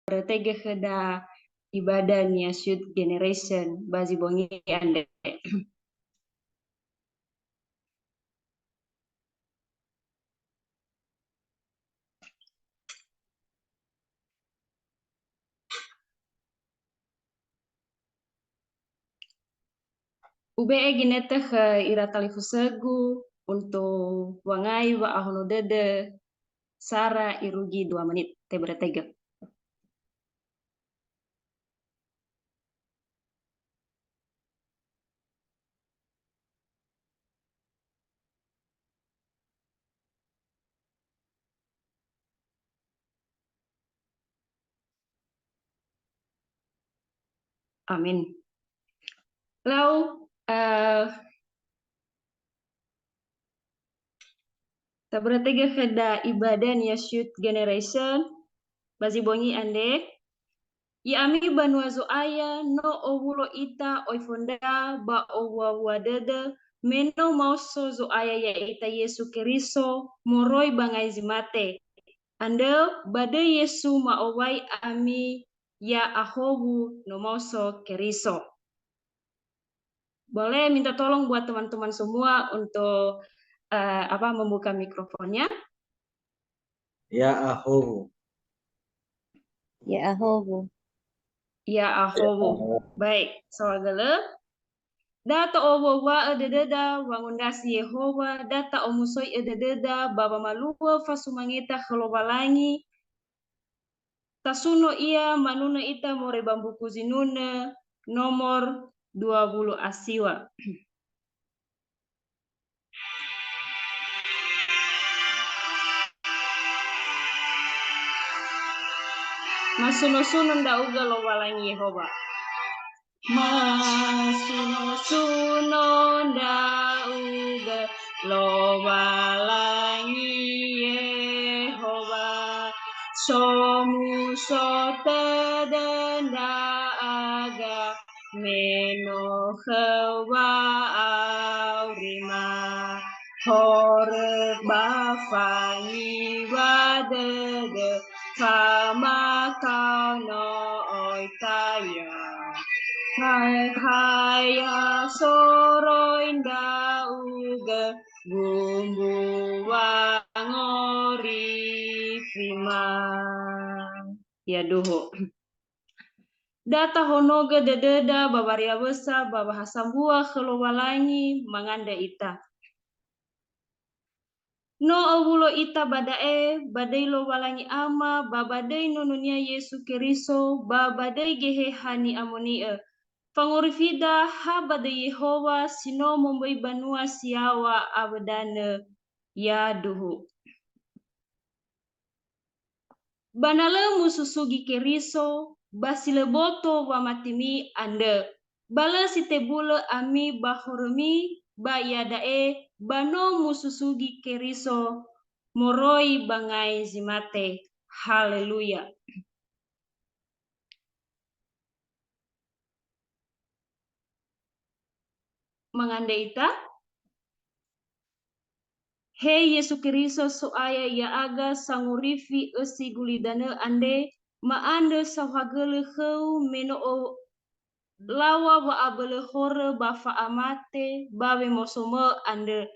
bertege heda ibadahnya shoot generation bazi bongi ande. UBE ginete he ira talifusegu untuk wangai wa ahono dede Sara irugi 2 menit te bertege. Amin. Lalu bertege heda ibadahnya shoot generation bazi bongi ande. Ya ami banua zo aya no owulo ita oifonda ba owa wadede meno mauso zo aya ya ita Yesu Keriso moroi bangai zimate. Ande bade Yesu ma owai ami ya ahobu no mauso Keriso. Boleh minta tolong buat teman-teman semua untuk membuka mikrofonnya. Ya ahobu. Ya ahobu. Ya ahobu. Baik, sawagele. Data owo wa edededa wangundasi Yehova data omusoi edededa baba malua fasumangita helobalangi tasuno ia manuna ita more bambu kuzinuna nomor 20 asiwa. Masuno-suno nda uga lobalangi Yehova. Masuno-suno nda uga lobalangi Yehova. Somu sote denda aga meno hewa aurima. Hore bafangi wadede kama kauno oitaya. Haya soroinda uga bumbu wangori fima. Ya duho. Data honoga dededa babaria besa babahasambua kelowalangi manganda ita. No awulo ita badai lo walangi ama babadai nonunia Yesu Keriso babadai gehe hani amonie. Fangorifida habada Yehova sino mombai banua siawa abadane ya duhu. Banale mususugi Keriso basile boto wa matimi ande. Bala sitebule ami bahormi ba yadae bano mususugi Keriso moroi bangai zimate. Haleluya. Mangande ita Hei Yesu Keriso so aya ya aga sangurifi esi gulidane ande ma ande sahagele heu meno o lawa wa abele hore bafa amate bawe mosome ande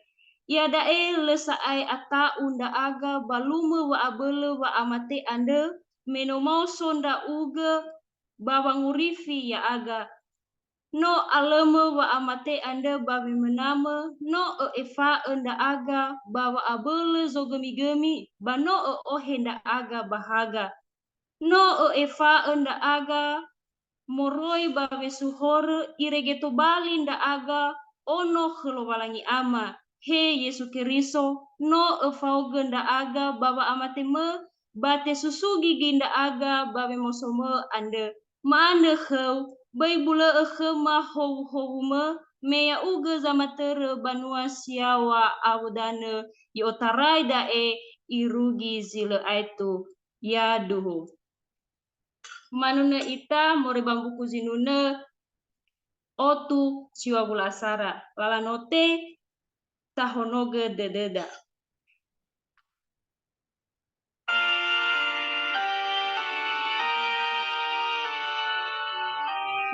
ya dae lesa ai ata unda aga balume wa abele wa amate ande meno mau sonda uga bawa ngurifi ya aga no aleme wa amate ande bawe mename no efa enda aga bawa abele zo gemi-gemi ba no ohenda aga bahaga no efa enda aga moroi bawe suhor iregeto bali nda aga ono helowalangi ama. He Yesu Keriso no efauge nda aga bawa amate me bate susugi ginda aga bawe mosome ande ma ande heu bai bula ma hou me ya uge zamatere banua siawa awdane yotarai dae irugi zile aitu ya duhu. Manuna ita more bambu kuzinune otu siwa bulasara lalanote tahonoge dededa.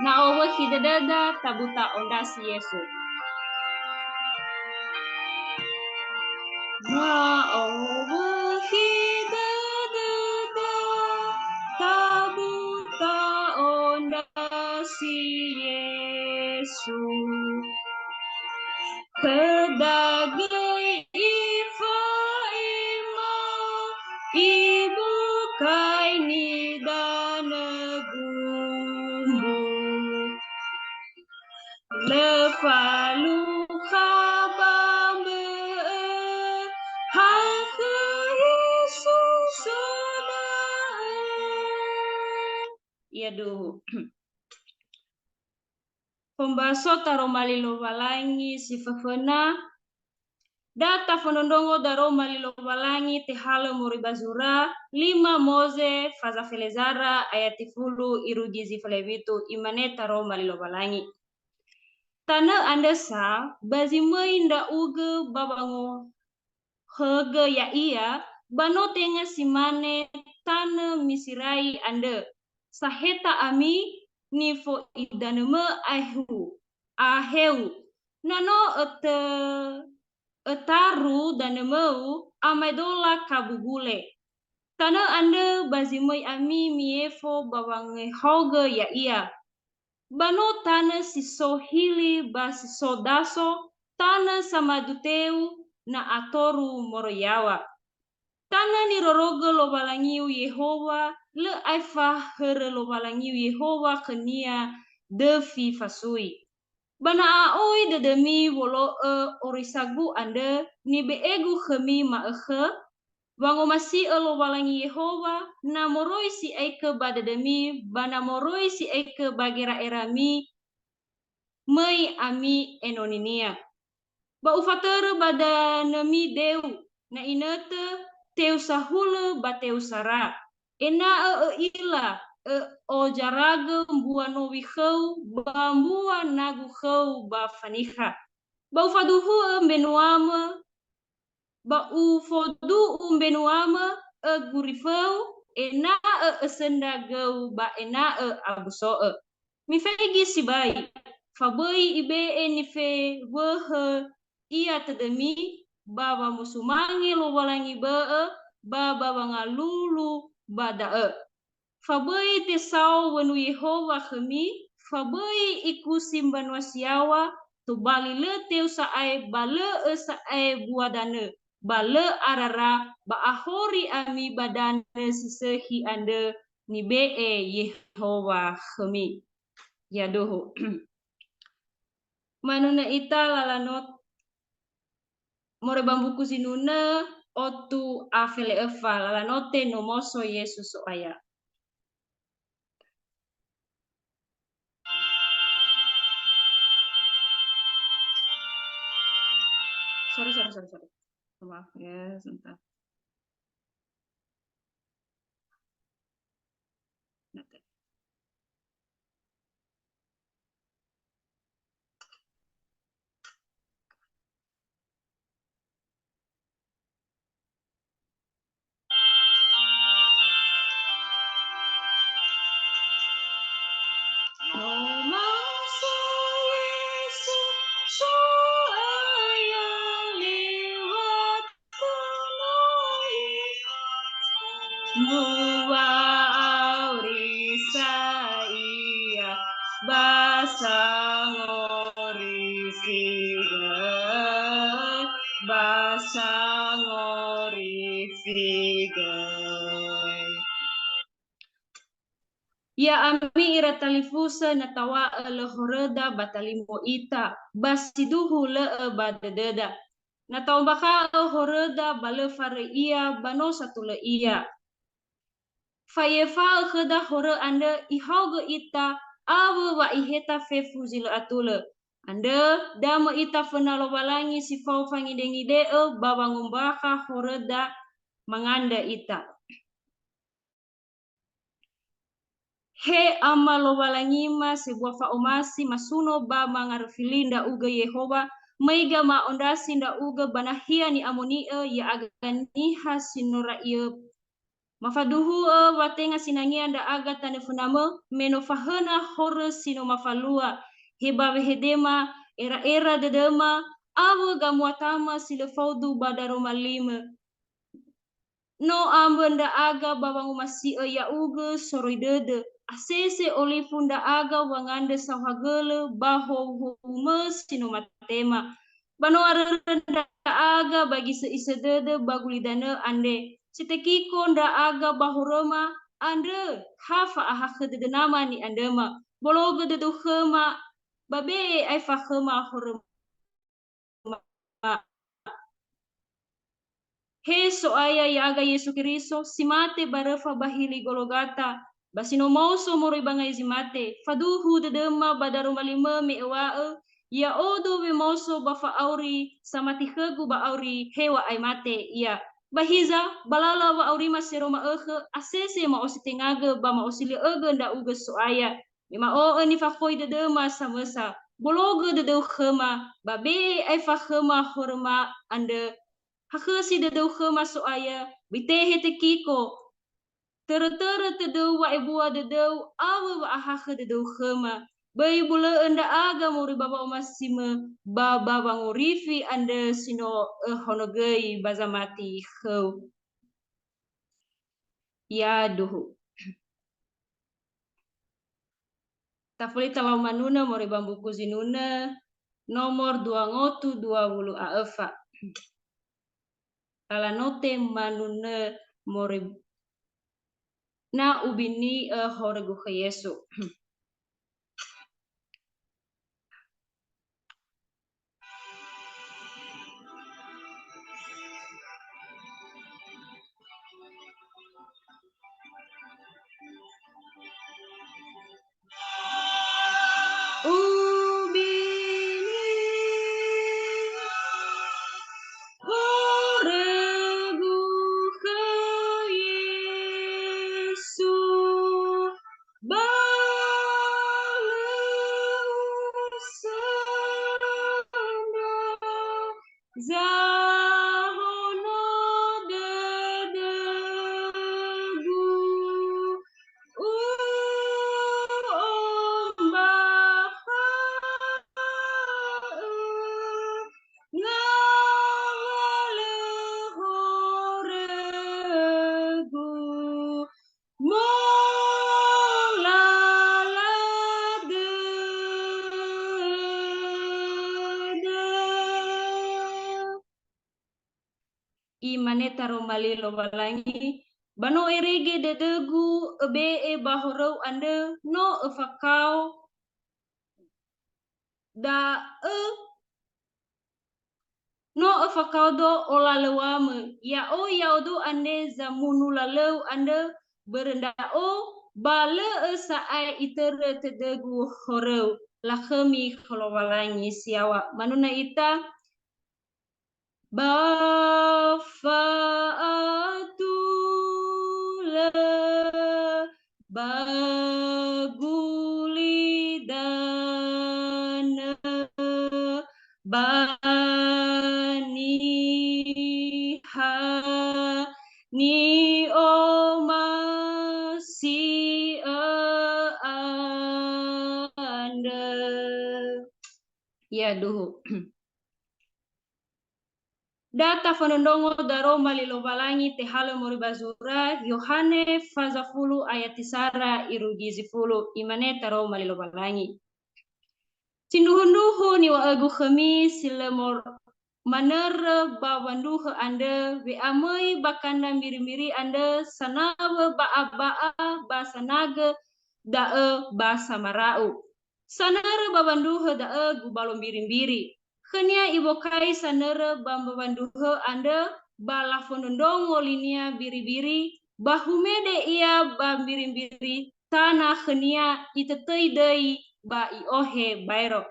na owe hidededa tabuta ondasi Yesu. Na owe hidededa tabuta ondasi Yesu. Kedagai ifa ima ibu kaini dana gumbu lefalu kabame hake Yesus sudah. Ya do. Pembaso taro malilo walangi si fafena data fonondongo daro malilo walangi te halo muribazura 5 Moze faza felezara ayati fulu irujizi falevitu imane taro malilo walangi tana andesa bazimoi nda uge babango hege ya iya bano tenga simane tana misirai ande saheta ami nifo idaneme aheu nano etaru danemeu amaidola kabugule tana ande bazimoi ami miefo bawange hoge ya iya bano tana sisohili basiso daso tana samaduteu na atoru moroyawa tana ni roroge lo balangiu Yehova le aifa here lo balangiu Yehova kenia devi fasui bana aoi de demi wolo orisagu ande ni beegu khemi maekhe wango masi lo balangi Yehova na moroi si eike bada demi bana moroi si eike bagera erami mai ami enoninia ba ufatere bada nemi deu na inete teu sahule bateu sara ena ila o jaraga mbua no wikhau bambua nagu khau ba faniha ba ufaduhu mbenuama ba ufodu mbenuama gurifau ena sendagau ba ena abuso mi fegi sibai fabai ibe enife wehe ia tedemi baba musumangi lo walangi baba bangalulu bada fabai tesau wenu Yehova khemi fabai iku simban wasiawa tu bali le teu saai bale saai buadane bale arara ba ahori ami badane sisehi ande ni Yehova khemi ya doho manuna ita lalanot more bambuku sinuna otu afele efa lalanote nomoso Yesus aya. Sorry. Maaf ya, sebentar. Ya ami ira talifusa natawa lehoreda batalimo ita basiduhu le badededa natawa baka horeda bale fare iya bano satu le iya fayefa kheda hore ande ihauge ita awe wa iheta fefuzil atule ande dama ita fenalo balangi sifau fangide babangumbaka horeda manganda ita he amalo walangima sebuah faomasi masuno ba mangarfilinda uga Yehova maiga ma ondasi nda uga banahia ni amoni ya agani hasinora ia Mafaduhu watenga sinangia anda aga tane funama meno fahana hore sino mafalua heba hedema era dedema awa gamuatama sile faudu badaro malima no ambenda aga babangu masi ya uge soroidede asese olifunda aga wangande sahagele baho hume sino matema bano arenda aga bagi seisedede bagulidana ande sitekiko nda aga bahuroma ande hafa ahakede nama ni andema bologe dedu khema babe ai fa khema horoma he so aya yaga Yesu Kristo simate barefa bahili gologata basino mauso mori bangai zimate faduhu dedema badaru malima me ya odo we mauso bafa auri samati khegu ba auri hewa ai mate ya bahiza balala wa auri masiroma asese ma ositengaga ba ma osili nda uga so aya ma o ni fa khoi dedema samesa bologe dedu khema babe ai fa khema horma ande hakasi dedau khema so aya bitehe tekiko tere dedau wa ibua dedau awa wa ahakhe dedau khema bai bula anda aga muri baba umasima baba bangurifi anda sino honogei bazamati khau ya duhu tafuli talau manuna muri bambu kuzinuna nomor 220 aefa ala note manune more na ubini horegu Yesu. Imane taro malilo balangi bano erege dedegu be bahoro ande no fakau da no fakau do olalewame ya odu ande zamunu lalau ande berenda bale saai itere tedegu horau lakhemi kholowalangi siawa manuna ita Bafaatula bagulidana baniha ni omasi anda ya duhu data fanondongo daro malilo balangi tehalo moribazura Yohane fazafulu ayat tisara irugizi fulu imane taro malilo balangi sinduhunduhu ni wa agu khami silemor maner bawanduhu ande we amai bakanda miri-miri ande sanawe ba'a basanaga dae basamarau sanare bawanduhu dae gubalo miri-miri Khania ibokai sanere bambabanduhe anda balafondongo linia biri-biri bahumede ia bambiri-biri tanah khania itetei dei ba iohe bairo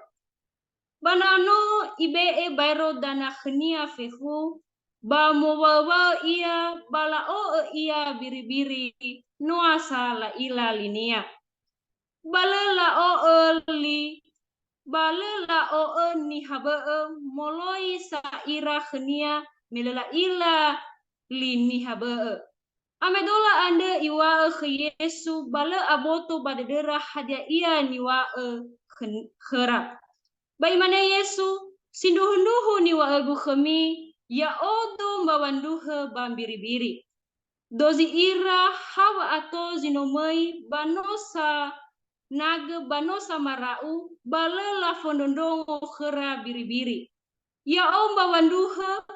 banano ibe bairo dana khania fehu ba mowawa ia balao ia biri-biri nuasa la ila linia balela li balela ni habe moloi sa ira khnia melela ila lini habe Amedola ande iwa ke Yesu bala aboto badedera hadia ia niwa khera. Bai mana Yesu sinduhunduhu niwa egu khemi ya odo mbawanduhe bambiri-biri. Dozi ira hawa ato zinomai banosa naga banosa marau balela fondondongo khera biri-biri. Ya o mbawanduhe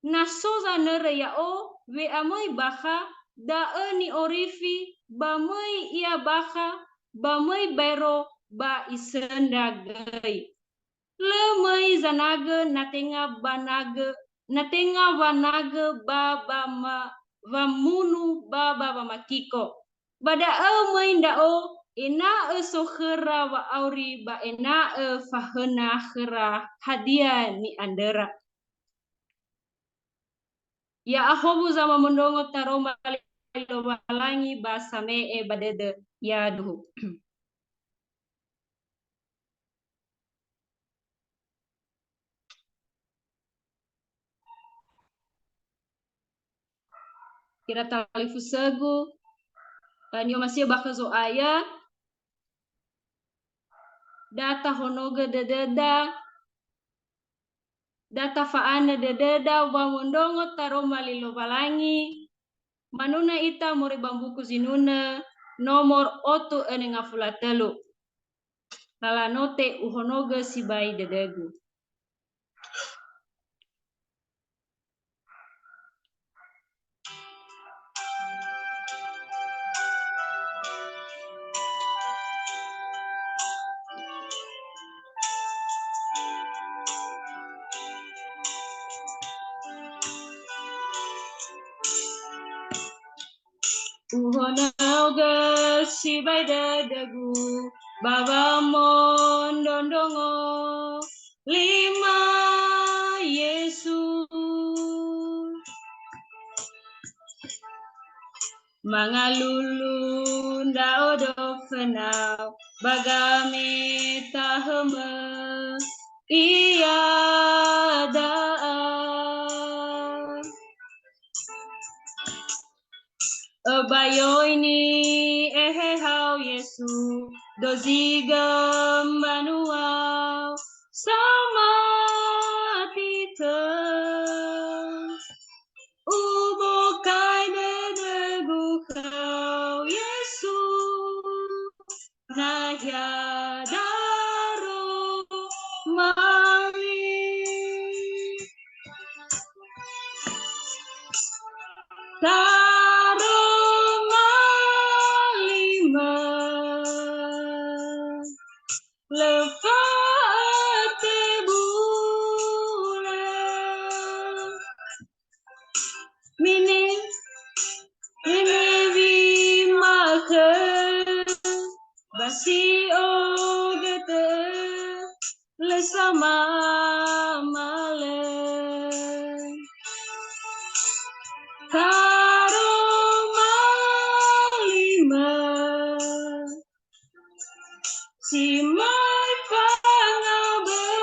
nasoza nere ya o we amoi baka da ni orifi bamoi ia baka bamoi bero ba isendagai lemai zanaga natenga wanaga baba ma vamunu baba makiko bada mai ndao ena sokhera wa auri ba ena fahena khera hadia ni andera. Ya ahobu zama mendongo taroma walangi basame badede ya duhu. Kira talifu segu nio masih bakazo aya data honoga dededa data faana dededa wa mendongo taroma lilo walangi manuna ita muri bambuku zinuna nomor otu enenga fulatelu lala note uhonoga sibai dedegu. Uhonoga sibai dedegu baba mondondongo lima Yesus mangalulu ndaodo fenau bagame taheme iya daa abayo ini hau Yesu doziga manual sama tita ubo kai dedegu kau Yesu nahya daro mari lefate bule mini vi make basi ogete le sama male si mai pangabele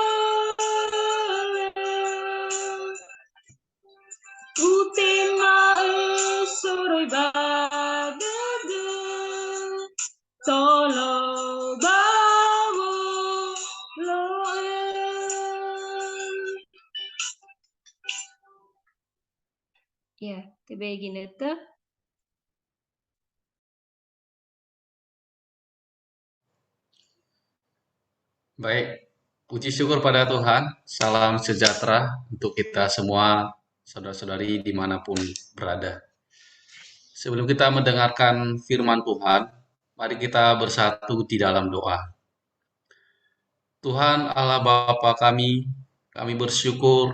utema soroi badege tolo bawo loe. Ya, tebe gineta. Baik, puji syukur pada Tuhan. Salam sejahtera untuk kita semua, saudara-saudari dimanapun berada. Sebelum kita mendengarkan firman Tuhan, mari kita bersatu di dalam doa. Tuhan Allah Bapa kami bersyukur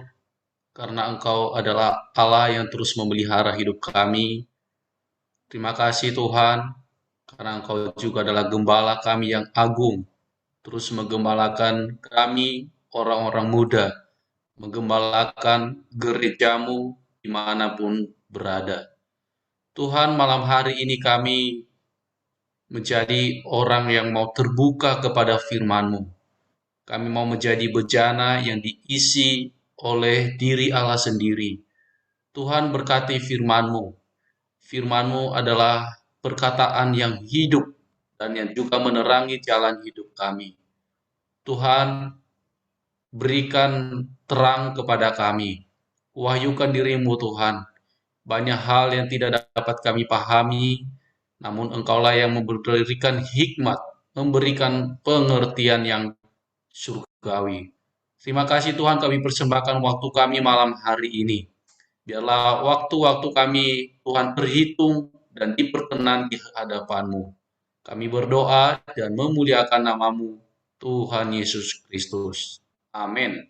karena Engkau adalah Allah yang terus memelihara hidup kami. Terima kasih Tuhan, karena Engkau juga adalah gembala kami yang agung, terus menggembalakan kami orang-orang muda, menggembalakan gerejamu dimanapun berada. Tuhan, malam hari ini kami menjadi orang yang mau terbuka kepada firman-Mu. Kami mau menjadi bejana yang diisi oleh diri Allah sendiri. Tuhan berkati firman-Mu. Firman-Mu adalah perkataan yang hidup dan yang juga menerangi jalan hidup kami. Tuhan, berikan terang kepada kami. Wahyukan diri-Mu Tuhan. Banyak hal yang tidak dapat kami pahami, namun Engkaulah yang memberikan hikmat, memberikan pengertian yang surgawi. Terima kasih Tuhan, kami persembahkan waktu kami malam hari ini. Biarlah waktu-waktu kami Tuhan terhitung dan diperkenan di hadapan-Mu. Kami berdoa dan memuliakan nama-Mu, Tuhan Yesus Kristus. Amin.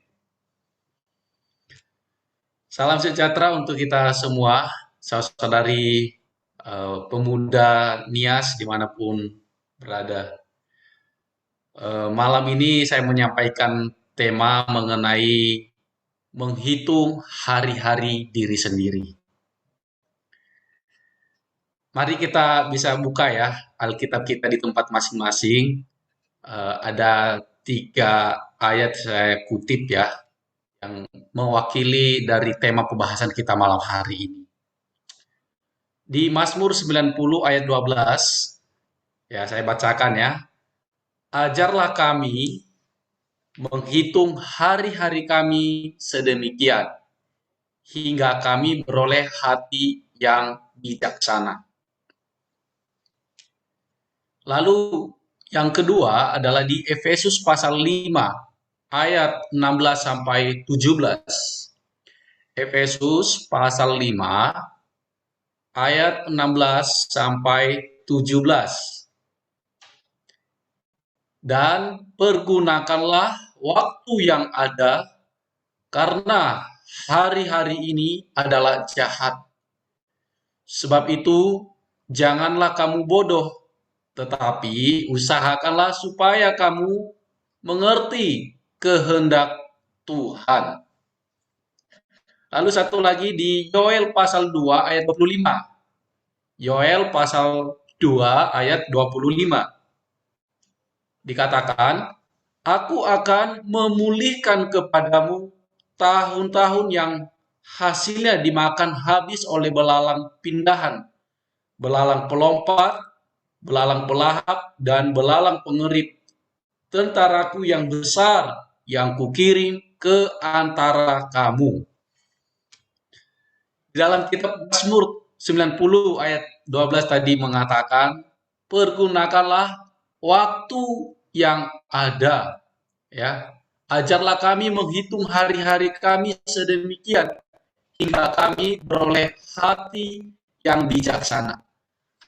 Salam sejahtera untuk kita semua, saudari pemuda Nias dimanapun berada. Malam ini saya menyampaikan tema mengenai menghitung hari-hari diri sendiri. Mari kita bisa buka ya Alkitab kita di tempat masing-masing. Ada 3 ayat saya kutip ya, yang mewakili dari tema pembahasan kita malam hari ini. Di Mazmur 90 ayat 12, ya saya bacakan ya. Ajarlah kami menghitung hari-hari kami sedemikian, hingga kami beroleh hati yang bijaksana. Lalu yang kedua adalah di Efesus pasal 5 ayat 16 sampai 17. Efesus pasal 5 ayat 16 sampai 17. Dan pergunakanlah waktu yang ada, karena hari-hari ini adalah jahat. Sebab itu, janganlah kamu bodoh, tetapi usahakanlah supaya kamu mengerti kehendak Tuhan. Lalu satu lagi di Yoel pasal 2 ayat 25. Yoel pasal 2 ayat 25. Dikatakan, aku akan memulihkan kepadamu tahun-tahun yang hasilnya dimakan habis oleh belalang pindahan, belalang pelompat, belalang pelahap, dan belalang pengerit, tentaraku yang besar yang kukirim ke antara kamu. Di dalam kitab Mazmur 90 ayat 12 tadi mengatakan, pergunakanlah waktu yang ada, ya. Ajarlah kami menghitung hari-hari kami sedemikian, hingga kami beroleh hati yang bijaksana.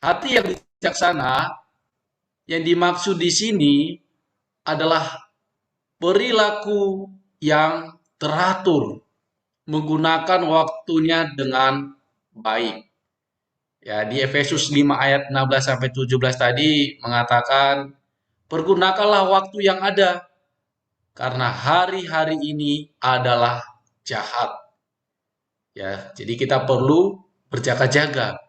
Hati yang bijaksana yang dimaksud di sini adalah perilaku yang teratur, menggunakan waktunya dengan baik. Ya, di Efesus 5 ayat 16 sampai 17 tadi mengatakan, pergunakanlah waktu yang ada, karena hari-hari ini adalah jahat. Ya, jadi kita perlu berjaga-jaga.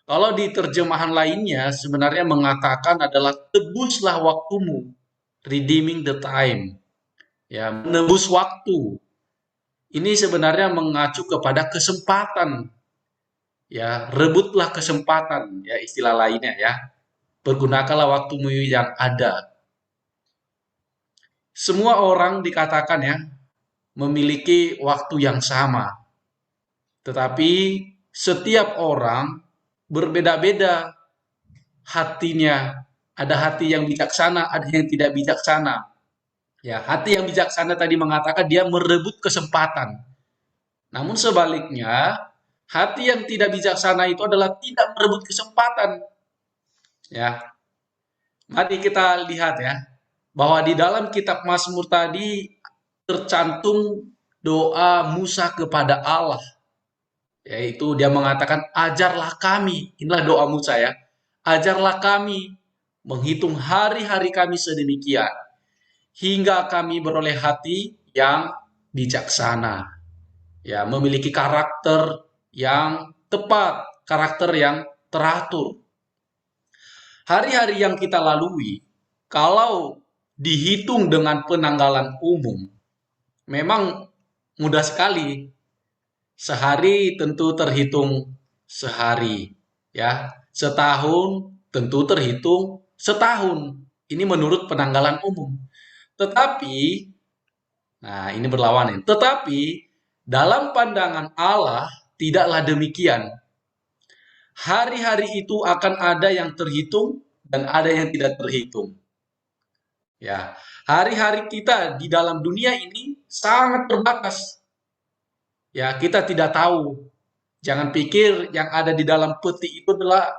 Kalau di terjemahan lainnya sebenarnya mengatakan adalah tebuslah waktumu, redeeming the time. Ya, menebus waktu. Ini sebenarnya mengacu kepada kesempatan. Ya, rebutlah kesempatan, ya istilah lainnya ya. Pergunakanlah waktumu yang ada. Semua orang dikatakan ya memiliki waktu yang sama. Tetapi setiap orang berbeda-beda hatinya. Ada hati yang bijaksana, ada yang tidak bijaksana. Ya, hati yang bijaksana tadi mengatakan dia merebut kesempatan. Namun sebaliknya, hati yang tidak bijaksana itu adalah tidak merebut kesempatan. Ya. Mari kita lihat ya, bahwa di dalam kitab Mazmur tadi tercantum doa Musa kepada Allah. Yaitu dia mengatakan, ajarlah kami, inilah doa Musa ya, ajarlah kami menghitung hari-hari kami sedemikian, hingga kami beroleh hati yang bijaksana. Ya, memiliki karakter yang tepat, karakter yang teratur. Hari-hari yang kita lalui, kalau dihitung dengan penanggalan umum, memang mudah sekali. Sehari tentu terhitung sehari. Ya, setahun tentu terhitung setahun. Ini menurut penanggalan umum. Tetapi, nah ini berlawanan. Tetapi dalam pandangan Allah tidaklah demikian. Hari-hari itu akan ada yang terhitung dan ada yang tidak terhitung. Ya, hari-hari kita di dalam dunia ini sangat terbatas. Ya, kita tidak tahu. Jangan pikir yang ada di dalam peti itu adalah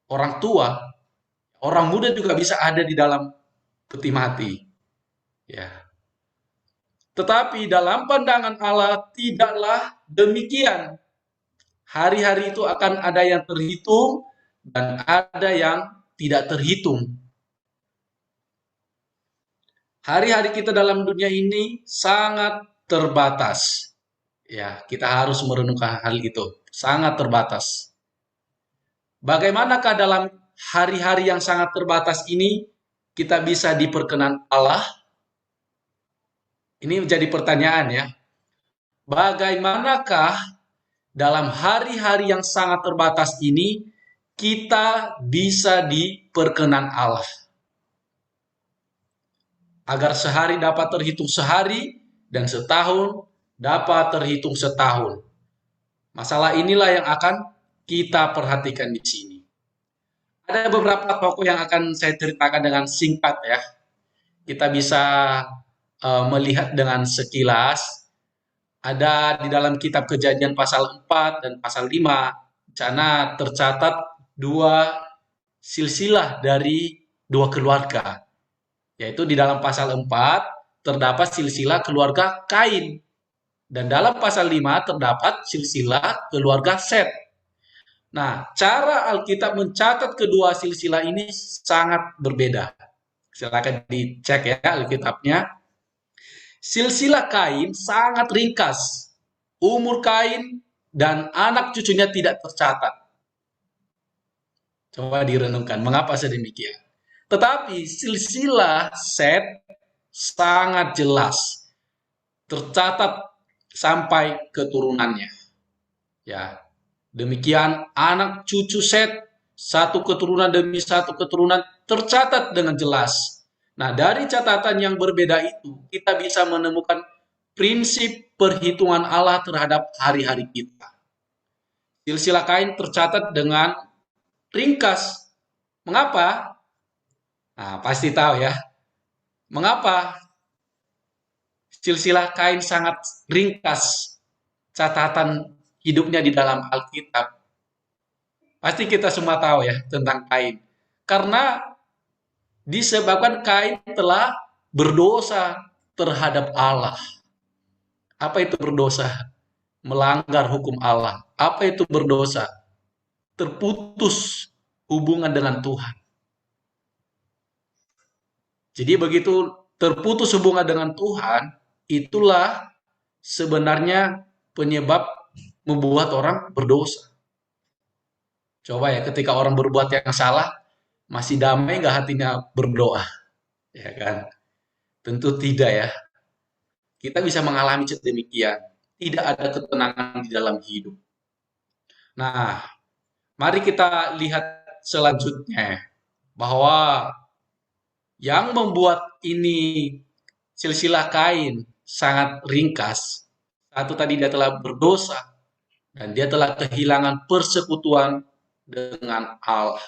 orang tua. Orang muda juga bisa ada di dalam peti mati. Ya. Tetapi dalam pandangan Allah tidaklah demikian. Hari-hari itu akan ada yang terhitung dan ada yang tidak terhitung. Hari-hari kita dalam dunia ini sangat terbatas. Ya, kita harus merenungkan hal itu. Sangat terbatas. Bagaimanakah dalam hari-hari yang sangat terbatas ini kita bisa diperkenan Allah? Ini menjadi pertanyaan ya. Bagaimanakah dalam hari-hari yang sangat terbatas ini kita bisa diperkenan Allah? Agar sehari dapat terhitung sehari dan setahun dapat terhitung setahun. Masalah inilah yang akan kita perhatikan di sini. Ada beberapa tokoh yang akan saya ceritakan dengan singkat ya. Kita bisa melihat dengan sekilas. Ada di dalam kitab Kejadian pasal 4 dan pasal 5. Di sana tercatat dua silsilah dari dua keluarga. Yaitu di dalam pasal 4 terdapat silsilah keluarga Kain. Dan dalam pasal 5 terdapat silsilah keluarga Set. Nah, cara Alkitab mencatat kedua silsilah ini sangat berbeda. Silakan dicek ya Alkitabnya. Silsilah Kain sangat ringkas. Umur Kain dan anak cucunya tidak tercatat. Coba direnungkan, mengapa sedemikian? Tetapi silsilah Set sangat jelas. Tercatat sampai keturunannya. Ya, demikian anak cucu Set, satu keturunan demi satu keturunan tercatat dengan jelas. Nah, dari catatan yang berbeda itu, kita bisa menemukan prinsip perhitungan Allah terhadap hari-hari kita. Silsilah Kain tercatat dengan ringkas. Mengapa? Nah, pasti tahu ya. Mengapa silsilah Kain sangat ringkas catatan hidupnya di dalam Alkitab? Pasti kita semua tahu ya tentang Kain. Karena disebabkan Kain telah berdosa terhadap Allah. Apa itu berdosa? Melanggar hukum Allah. Apa itu berdosa? Terputus hubungan dengan Tuhan. Jadi begitu terputus hubungan dengan Tuhan, itulah sebenarnya penyebab membuat orang berdosa. Coba ya, ketika orang berbuat yang salah, masih damai nggak hatinya berdoa? Ya kan? Tentu tidak ya. Kita bisa mengalami sedemikian. Tidak ada ketenangan di dalam hidup. Nah, mari kita lihat selanjutnya. Bahwa yang membuat ini silsilah Kain sangat ringkas. Satu tadi dia telah berdosa. Dan dia telah kehilangan persekutuan dengan Allah.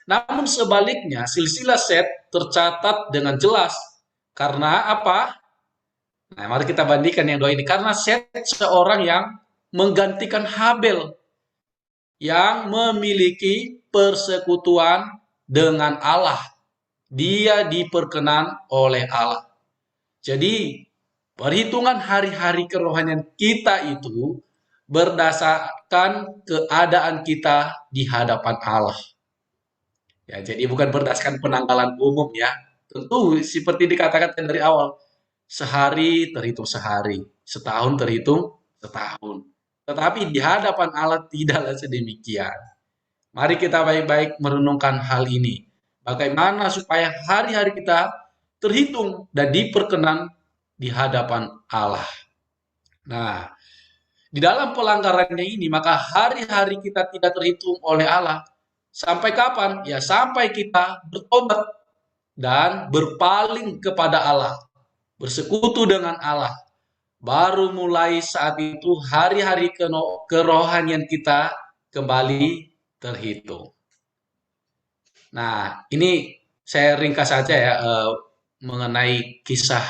Namun sebaliknya, silsilah Set tercatat dengan jelas. Karena apa? Nah, mari kita bandingkan yang dua ini. Karena Set seorang yang menggantikan Habel. Yang memiliki persekutuan dengan Allah. Dia diperkenan oleh Allah. Jadi, perhitungan hari-hari kerohanian kita itu berdasarkan keadaan kita di hadapan Allah. Ya, jadi bukan berdasarkan penanggalan umum ya. Tentu seperti dikatakan dari awal, sehari terhitung sehari, setahun terhitung setahun. Tetapi di hadapan Allah tidaklah sedemikian. Mari kita baik-baik merenungkan hal ini. Bagaimana supaya hari-hari kita terhitung dan diperkenan di hadapan Allah. Nah, Di dalam pelanggarannya ini, maka hari-hari kita tidak terhitung oleh Allah. Sampai kapan? Ya, sampai kita bertobat dan berpaling kepada Allah, bersekutu dengan Allah. Baru mulai saat itu hari-hari kerohanian kita kembali terhitung. Nah, ini saya ringkas saja ya mengenai kisah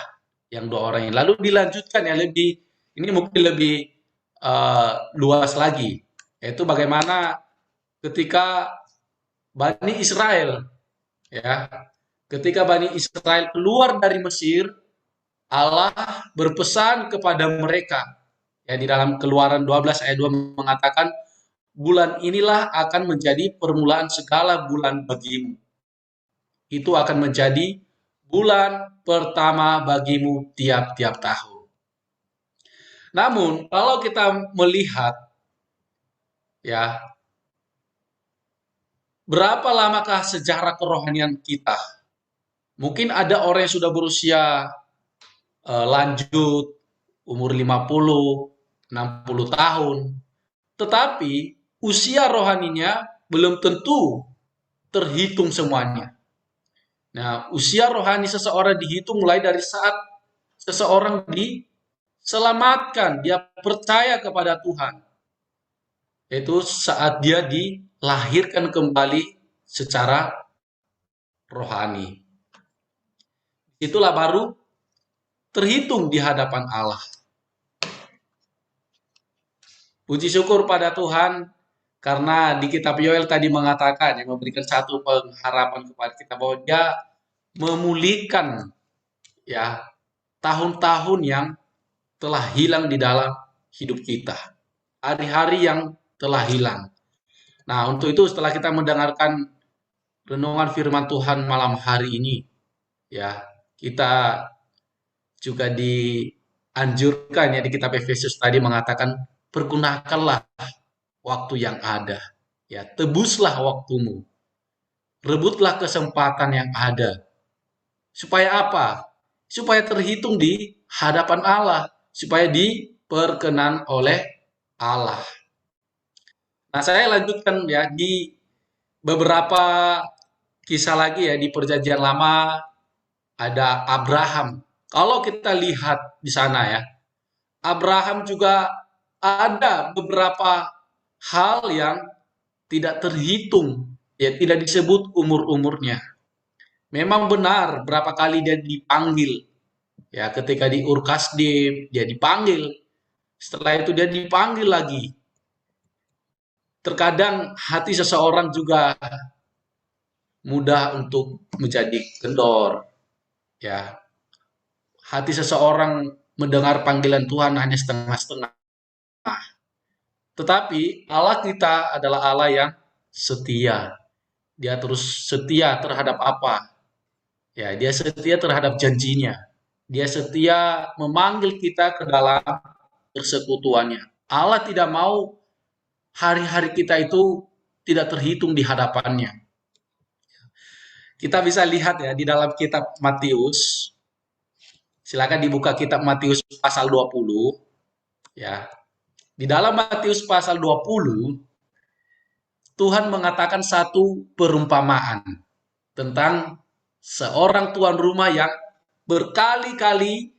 yang dua orang ini. Lalu dilanjutkan ya ini mungkin lebih luas lagi, yaitu bagaimana ketika Bani Israel ya, ketika Bani Israel keluar dari Mesir, Allah berpesan kepada mereka ya di dalam Keluaran 12 ayat 2 mengatakan, bulan inilah akan menjadi permulaan segala bulan bagimu. Itu akan menjadi bulan pertama bagimu tiap-tiap tahun. Namun, kalau kita melihat ya, berapa lamakah sejarah kerohanian kita? Mungkin ada orang yang sudah berusia lanjut, umur 50, 60 tahun. Tetapi usia rohaninya belum tentu terhitung semuanya. Nah, usia rohani seseorang dihitung mulai dari saat seseorang diselamatkan, dia percaya kepada Tuhan. Yaitu saat dia dilahirkan kembali secara rohani. Itulah baru terhitung di hadapan Allah. Puji syukur pada Tuhan karena di kitab Yoel tadi mengatakan yang memberikan satu pengharapan kepada kita bahwa dia memulihkan ya tahun-tahun yang telah hilang di dalam hidup kita. Hari-hari yang telah hilang. Nah, untuk itu setelah kita mendengarkan renungan firman Tuhan malam hari ini, ya, kita juga dianjurkan ya di kitab Efesus tadi mengatakan pergunakanlah waktu yang ada. Ya, tebuslah waktumu. Rebutlah kesempatan yang ada. Supaya apa? Supaya terhitung di hadapan Allah, supaya diperkenan oleh Allah. Nah, saya lanjutkan ya di beberapa kisah lagi ya di Perjanjian Lama ada Abraham. Kalau kita lihat di sana ya, Abraham juga ada beberapa hal yang tidak terhitung, ya tidak disebut umur-umurnya. Memang benar berapa kali dia dipanggil. Ya, ketika di Ur Kasdim dia dipanggil. Setelah itu dia dipanggil lagi. Terkadang hati seseorang juga mudah untuk menjadi kendor. Ya, hati seseorang mendengar panggilan Tuhan hanya setengah-setengah. Tetapi Allah kita adalah Allah yang setia. Dia terus setia terhadap apa? Ya, dia setia terhadap janjinya. Dia setia memanggil kita ke dalam persekutuannya. Allah tidak mau hari-hari kita itu tidak terhitung di hadapannya. Kita bisa lihat ya di dalam kitab Matius. Silakan dibuka kitab Matius pasal 20. Ya. Di dalam Matius pasal 20, Tuhan mengatakan satu perumpamaan tentang seorang tuan rumah yang berkali-kali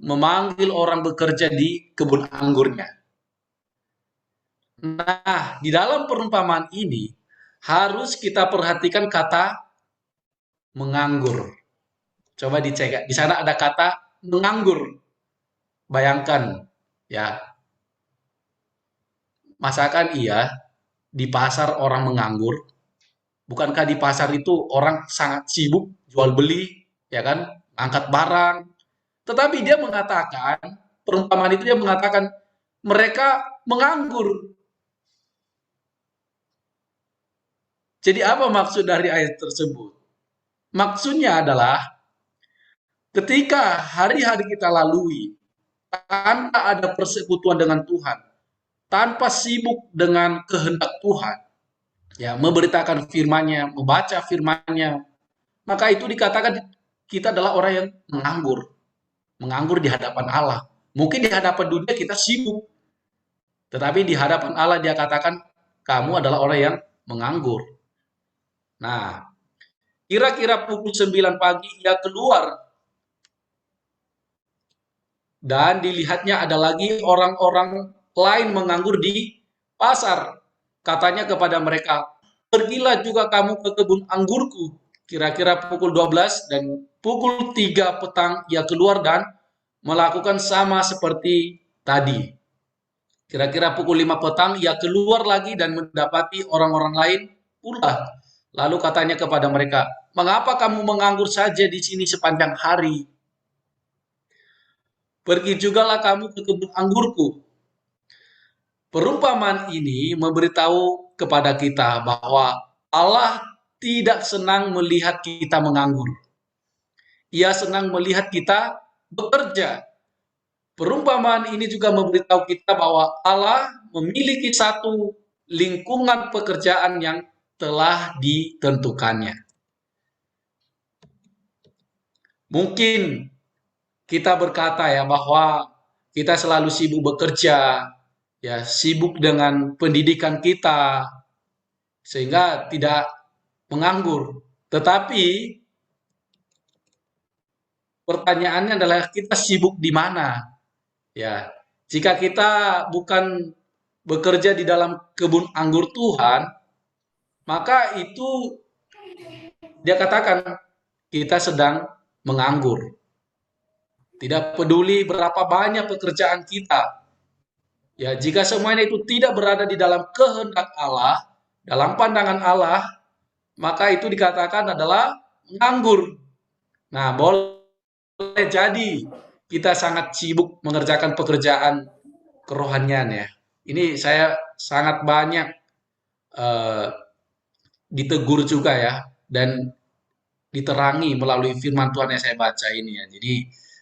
memanggil orang bekerja di kebun anggurnya. Nah, di dalam perumpamaan ini harus kita perhatikan kata menganggur. Coba dicek, di sana ada kata menganggur. Bayangkan, ya, masakan iya di pasar orang menganggur? Bukankah di pasar itu orang sangat sibuk jual beli, ya kan, angkat barang. Tetapi dia mengatakan, perumpamaan itu dia mengatakan mereka menganggur. Jadi apa maksud dari ayat tersebut? Maksudnya adalah ketika hari-hari kita lalui tanpa ada persekutuan dengan Tuhan, tanpa sibuk dengan kehendak Tuhan, ya memberitakan firman-Nya, membaca firman-Nya, maka itu dikatakan kita adalah orang yang menganggur di hadapan Allah. Mungkin di hadapan dunia kita sibuk, Tetapi di hadapan Allah dia katakan, kamu adalah orang yang menganggur. Nah, kira-kira pukul 9 pagi ia keluar dan dilihatnya ada lagi orang-orang lain menganggur di pasar. Katanya kepada mereka, pergilah juga kamu ke kebun anggurku. Kira-kira pukul 12 dan pukul 3 petang ia keluar dan melakukan sama seperti tadi. Kira-kira pukul 5 petang ia keluar lagi dan mendapati orang-orang lain pula. Lalu katanya kepada mereka, mengapa kamu menganggur saja di sini sepanjang hari? Pergi jugalah kamu ke kebun anggurku. Perumpamaan ini memberitahu kepada kita bahwa Allah tidak senang melihat kita menganggur. Ia senang melihat kita bekerja. Perumpamaan ini juga memberitahu kita bahwa Allah memiliki satu lingkungan pekerjaan yang telah ditentukannya. Mungkin kita berkata ya bahwa kita selalu sibuk bekerja, ya sibuk dengan pendidikan kita, sehingga tidak menganggur. Tetapi pertanyaannya adalah kita sibuk di mana? Ya, jika kita bukan bekerja di dalam kebun anggur Tuhan, maka itu dia katakan kita sedang menganggur. Tidak peduli berapa banyak pekerjaan kita. Ya, jika semuanya itu tidak berada di dalam kehendak Allah, dalam pandangan Allah, maka itu dikatakan adalah menganggur. Nah, boleh jadi kita sangat sibuk mengerjakan pekerjaan kerohanian ya. Ini saya sangat banyak ditegur juga ya, dan diterangi melalui firman Tuhan yang saya baca ini ya. Jadi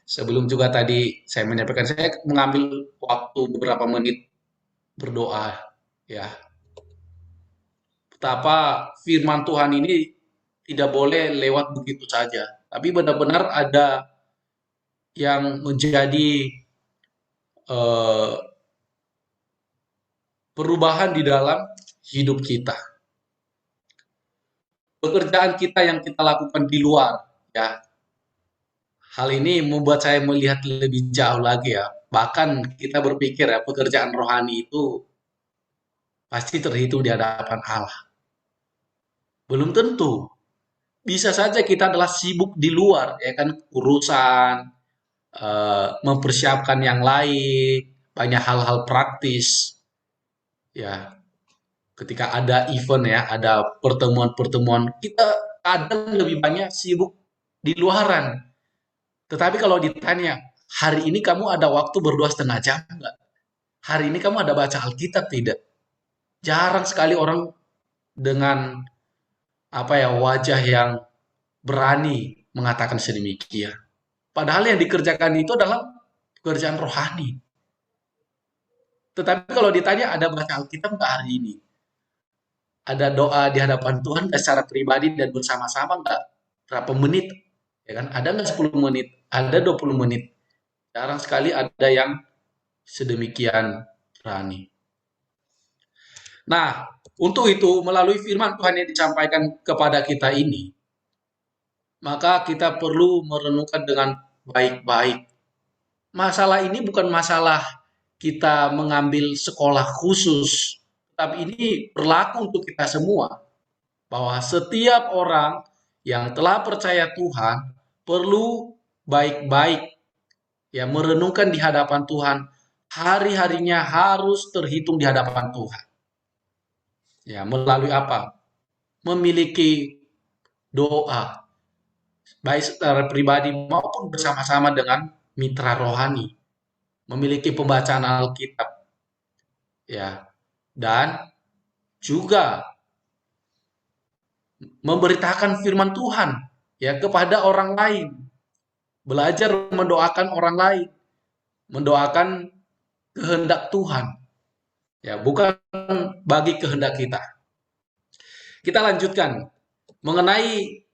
sebelum juga tadi saya menyampaikan, saya mengambil waktu beberapa menit berdoa ya. Betapa firman Tuhan ini tidak boleh lewat begitu saja, tapi benar-benar ada yang menjadi perubahan di dalam hidup kita. Pekerjaan kita yang kita lakukan di luar, ya. Hal ini membuat saya melihat lebih jauh lagi ya. Bahkan kita berpikir ya, pekerjaan rohani itu pasti terhitung di hadapan Allah. Belum tentu. Bisa saja kita adalah sibuk di luar, ya kan, urusan, mempersiapkan yang lain, banyak hal-hal praktis. Ya, ketika ada event ya, ada pertemuan-pertemuan, kita kadang lebih banyak sibuk di luaran. Tetapi kalau ditanya, hari ini kamu ada waktu berdoa setengah jam enggak? Hari ini kamu ada baca Alkitab tidak? Jarang sekali orang dengan wajah yang berani mengatakan sedemikian. Padahal yang dikerjakan itu adalah pekerjaan rohani. Tetapi kalau ditanya ada baca Alkitab enggak hari ini? Ada doa di hadapan Tuhan secara pribadi dan bersama-sama enggak? Berapa menit? Ya kan? Ada enggak 10 menit? Ada 20 menit? Jarang sekali ada yang sedemikian berani. Nah, untuk itu melalui firman Tuhan yang disampaikan kepada kita ini, maka kita perlu merenungkan dengan baik-baik. Masalah ini bukan masalah kita mengambil sekolah khusus, tapi ini berlaku untuk kita semua. Bahwa setiap orang yang telah percaya Tuhan perlu baik-baik ya merenungkan di hadapan Tuhan, hari-harinya harus terhitung di hadapan Tuhan. Ya, melalui apa? Memiliki doa, baik secara pribadi maupun bersama-sama dengan mitra rohani. Memiliki pembacaan Alkitab. Ya. Dan juga memberitakan firman Tuhan ya kepada orang lain. Belajar mendoakan orang lain, mendoakan kehendak Tuhan. Ya, bukan bagi kehendak kita. Kita lanjutkan mengenai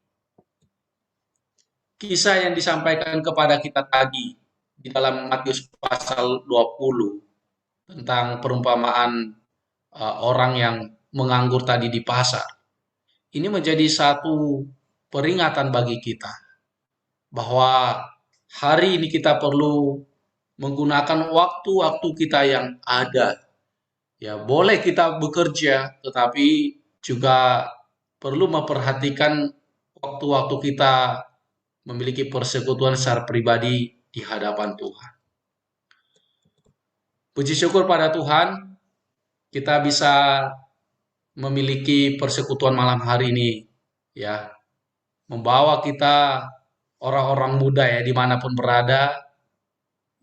kisah yang disampaikan kepada kita tadi di dalam Matius pasal 20. tentang perumpamaan orang yang menganggur tadi di pasar. Ini menjadi satu peringatan bagi kita bahwa hari ini kita perlu menggunakan waktu-waktu kita yang ada. Ya, boleh kita bekerja, tetapi juga perlu memperhatikan waktu-waktu kita memiliki persekutuan secara pribadi di hadapan Tuhan. Puji syukur pada Tuhan, kita bisa memiliki persekutuan malam hari ini, ya, membawa kita orang-orang muda ya dimanapun berada,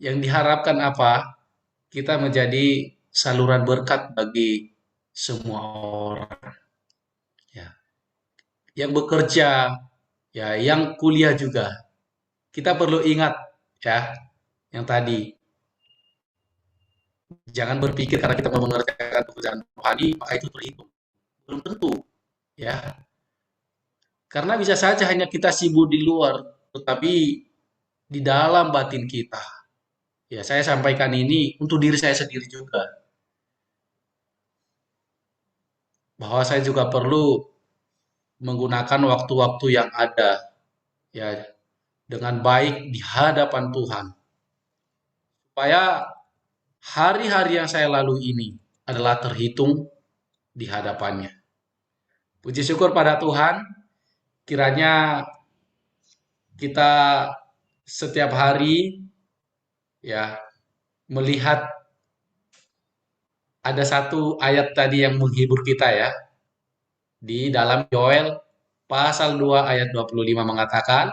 yang diharapkan apa? Kita menjadi saluran berkat bagi semua orang, ya, yang bekerja, ya, yang kuliah juga. Kita perlu ingat, ya, yang tadi, jangan berpikir karena kita mau mengerjakan pekerjaan rohani maka itu terhitung. Belum tentu, ya. Karena bisa saja hanya kita sibuk di luar, tetapi di dalam batin kita. Ya, saya sampaikan ini untuk diri saya sendiri juga. Bahwa saya juga perlu menggunakan waktu-waktu yang ada, ya, dengan baik di hadapan Tuhan. Supaya hari-hari yang saya lalui ini adalah terhitung di hadapannya. Puji syukur pada Tuhan, kiranya kita setiap hari ya melihat ada satu ayat tadi yang menghibur kita ya. Di dalam Yoel pasal 2 ayat 25 mengatakan,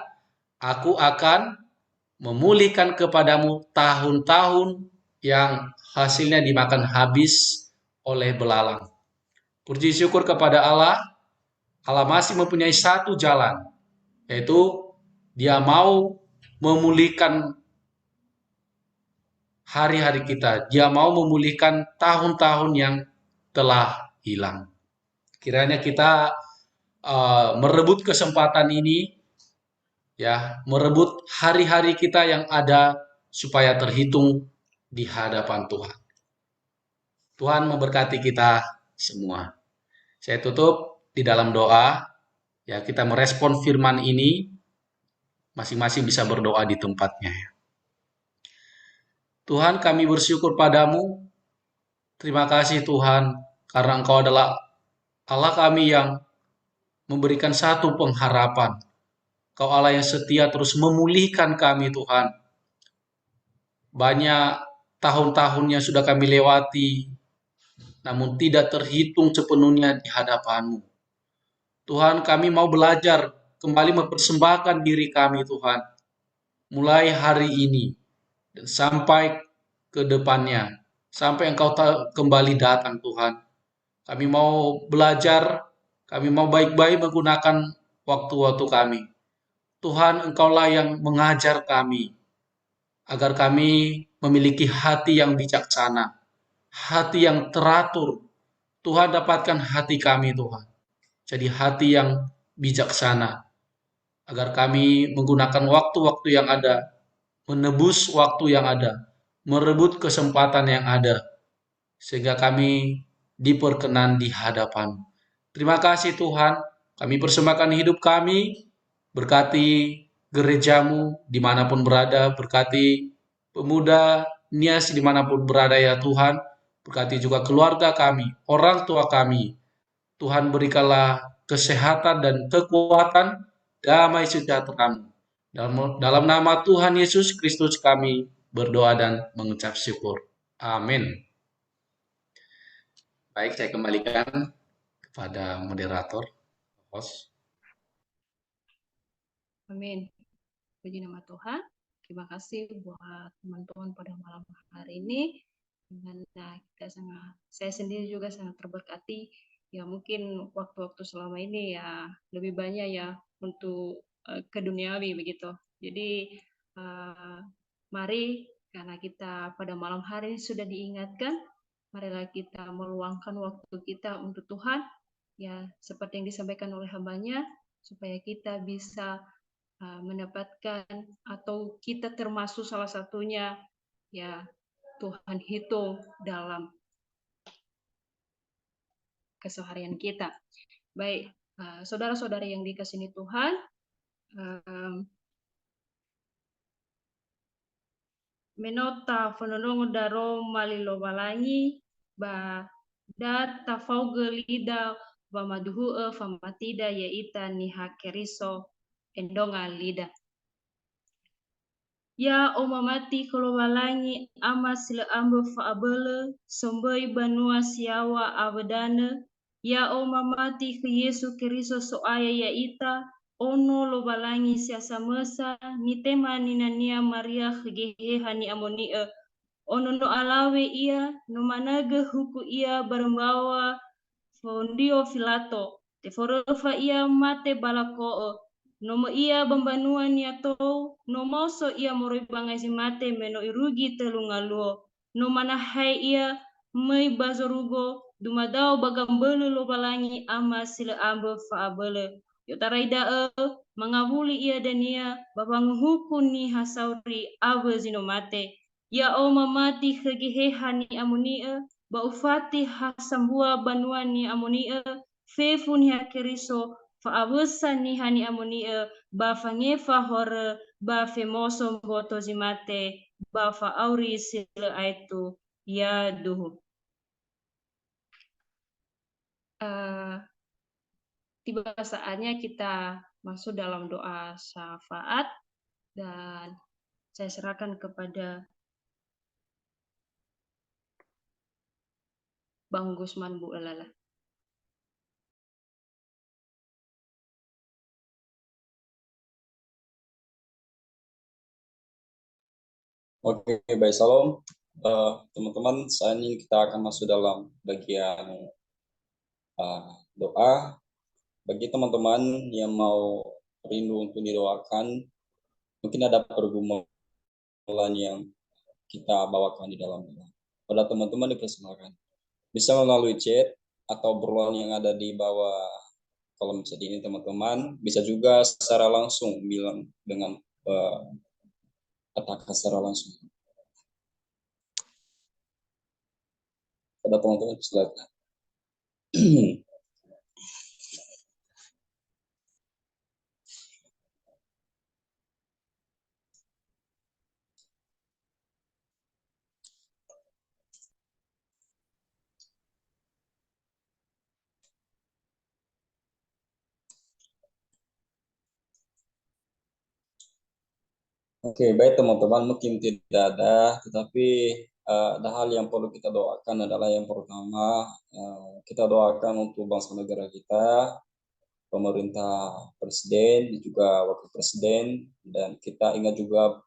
"Aku akan memulihkan kepadamu tahun-tahun yang hasilnya dimakan habis oleh belalang." Puji syukur kepada Allah, Allah masih mempunyai satu jalan, yaitu Dia mau memulihkan hari-hari kita. Dia mau memulihkan tahun-tahun yang telah hilang. Kiranya kita merebut kesempatan ini, ya, merebut hari-hari kita yang ada supaya terhitung di hadapan Tuhan. Tuhan memberkati kita semua. Saya tutup di dalam doa, ya, kita merespon firman ini, masing-masing bisa berdoa di tempatnya. Tuhan, kami bersyukur padamu. Terima kasih Tuhan, karena Engkau adalah Allah kami yang memberikan satu pengharapan. Kau Allah yang setia terus memulihkan kami Tuhan. Banyak tahun-tahunnya sudah kami lewati, namun tidak terhitung sepenuhnya di hadapan-Mu. Tuhan, kami mau belajar kembali mempersembahkan diri kami Tuhan. Mulai hari ini dan sampai ke depannya, sampai Engkau kembali datang Tuhan. Kami mau belajar, kami mau baik-baik menggunakan waktu-waktu kami. Tuhan, Engkaulah yang mengajar kami, agar kami memiliki hati yang bijaksana, hati yang teratur. Tuhan, dapatkan hati kami Tuhan. Jadi hati yang bijaksana, agar kami menggunakan waktu-waktu yang ada, menebus waktu yang ada, merebut kesempatan yang ada, sehingga kami diperkenan di hadapan. Terima kasih Tuhan, kami persembahkan hidup kami, berkati gerejamu dimanapun berada, berkati pemuda Nias dimanapun berada ya Tuhan, berkati juga keluarga kami, orang tua kami. Tuhan berikanlah kesehatan dan kekuatan, damai sejahtera-Mu. Dalam nama Tuhan Yesus Kristus kami berdoa dan mengucap syukur. Amin. Baik, saya kembalikan kepada moderator, host. Amin. Puji nama Tuhan. Terima kasih buat teman-teman pada malam hari ini. Dimana saya sendiri juga sangat terberkati. Ya mungkin waktu-waktu selama ini ya lebih banyak ya untuk keduniawi begitu. Jadi mari karena kita pada malam hari ini sudah diingatkan, marilah kita meluangkan waktu kita untuk Tuhan. Ya seperti yang disampaikan oleh hambanya, supaya kita bisa mendapatkan atau kita termasuk salah satunya ya Tuhan hitung dalam keseharian kita. Baik, saudara-saudari yang dikasihi Tuhan, menota fononongo daro malilo walangi ba da tafaugelida ba maduhu famatida yaita ni hakeriso endonga lida. Ya o mamati kalau walangi ama sila ambo faabele somboi banua siawa abadana. Ya o mamati ke Yesu Kristo so aya yaita ono lo walangi siasa mesa ni tema ninania Maria hegehe hani amonia. Ono no alawe ia no managa huku ia barembawa fondio filato te forofa ia mate balako nomo ia bambanuan ya to no moso ia moroi bangai mate meno irugi telungaluo no mana hai ia mai bazorugo dumadao bagambele lo balangi ama sila ambe faabele yotaraida mangabuli ia dan ia babanghuku ni hasauri abe zino mate ya o mamati hegehe ni amonia ba ufati hasambua banuani amonia fefun ya keriso fa abusa ni hani amonia ba fangefa hore ba femoso boto zimate ba fa auri sila aitu ya duhu. Tiba saatnya kita masuk dalam doa syafaat dan saya serahkan kepada Bang Gusman Bu Lala. Oke, baik, salam. Teman-teman, saat ini kita akan masuk dalam bagian doa. Bagi teman-teman yang mau rindu untuk didoakan, mungkin ada pergumulan yang kita bawakan di dalam doa. Pada teman-teman dipersilakan. Bisa melalui chat atau obrolan yang ada di bawah kolom chat ini teman-teman. Bisa juga secara langsung bilang dengan katakan secara langsung. Pada teman-teman silakan. Oke, baik teman-teman, mungkin tidak ada, tetapi ada hal yang perlu kita doakan adalah yang pertama, kita doakan untuk bangsa negara kita, pemerintah presiden, juga wakil presiden, dan kita ingat juga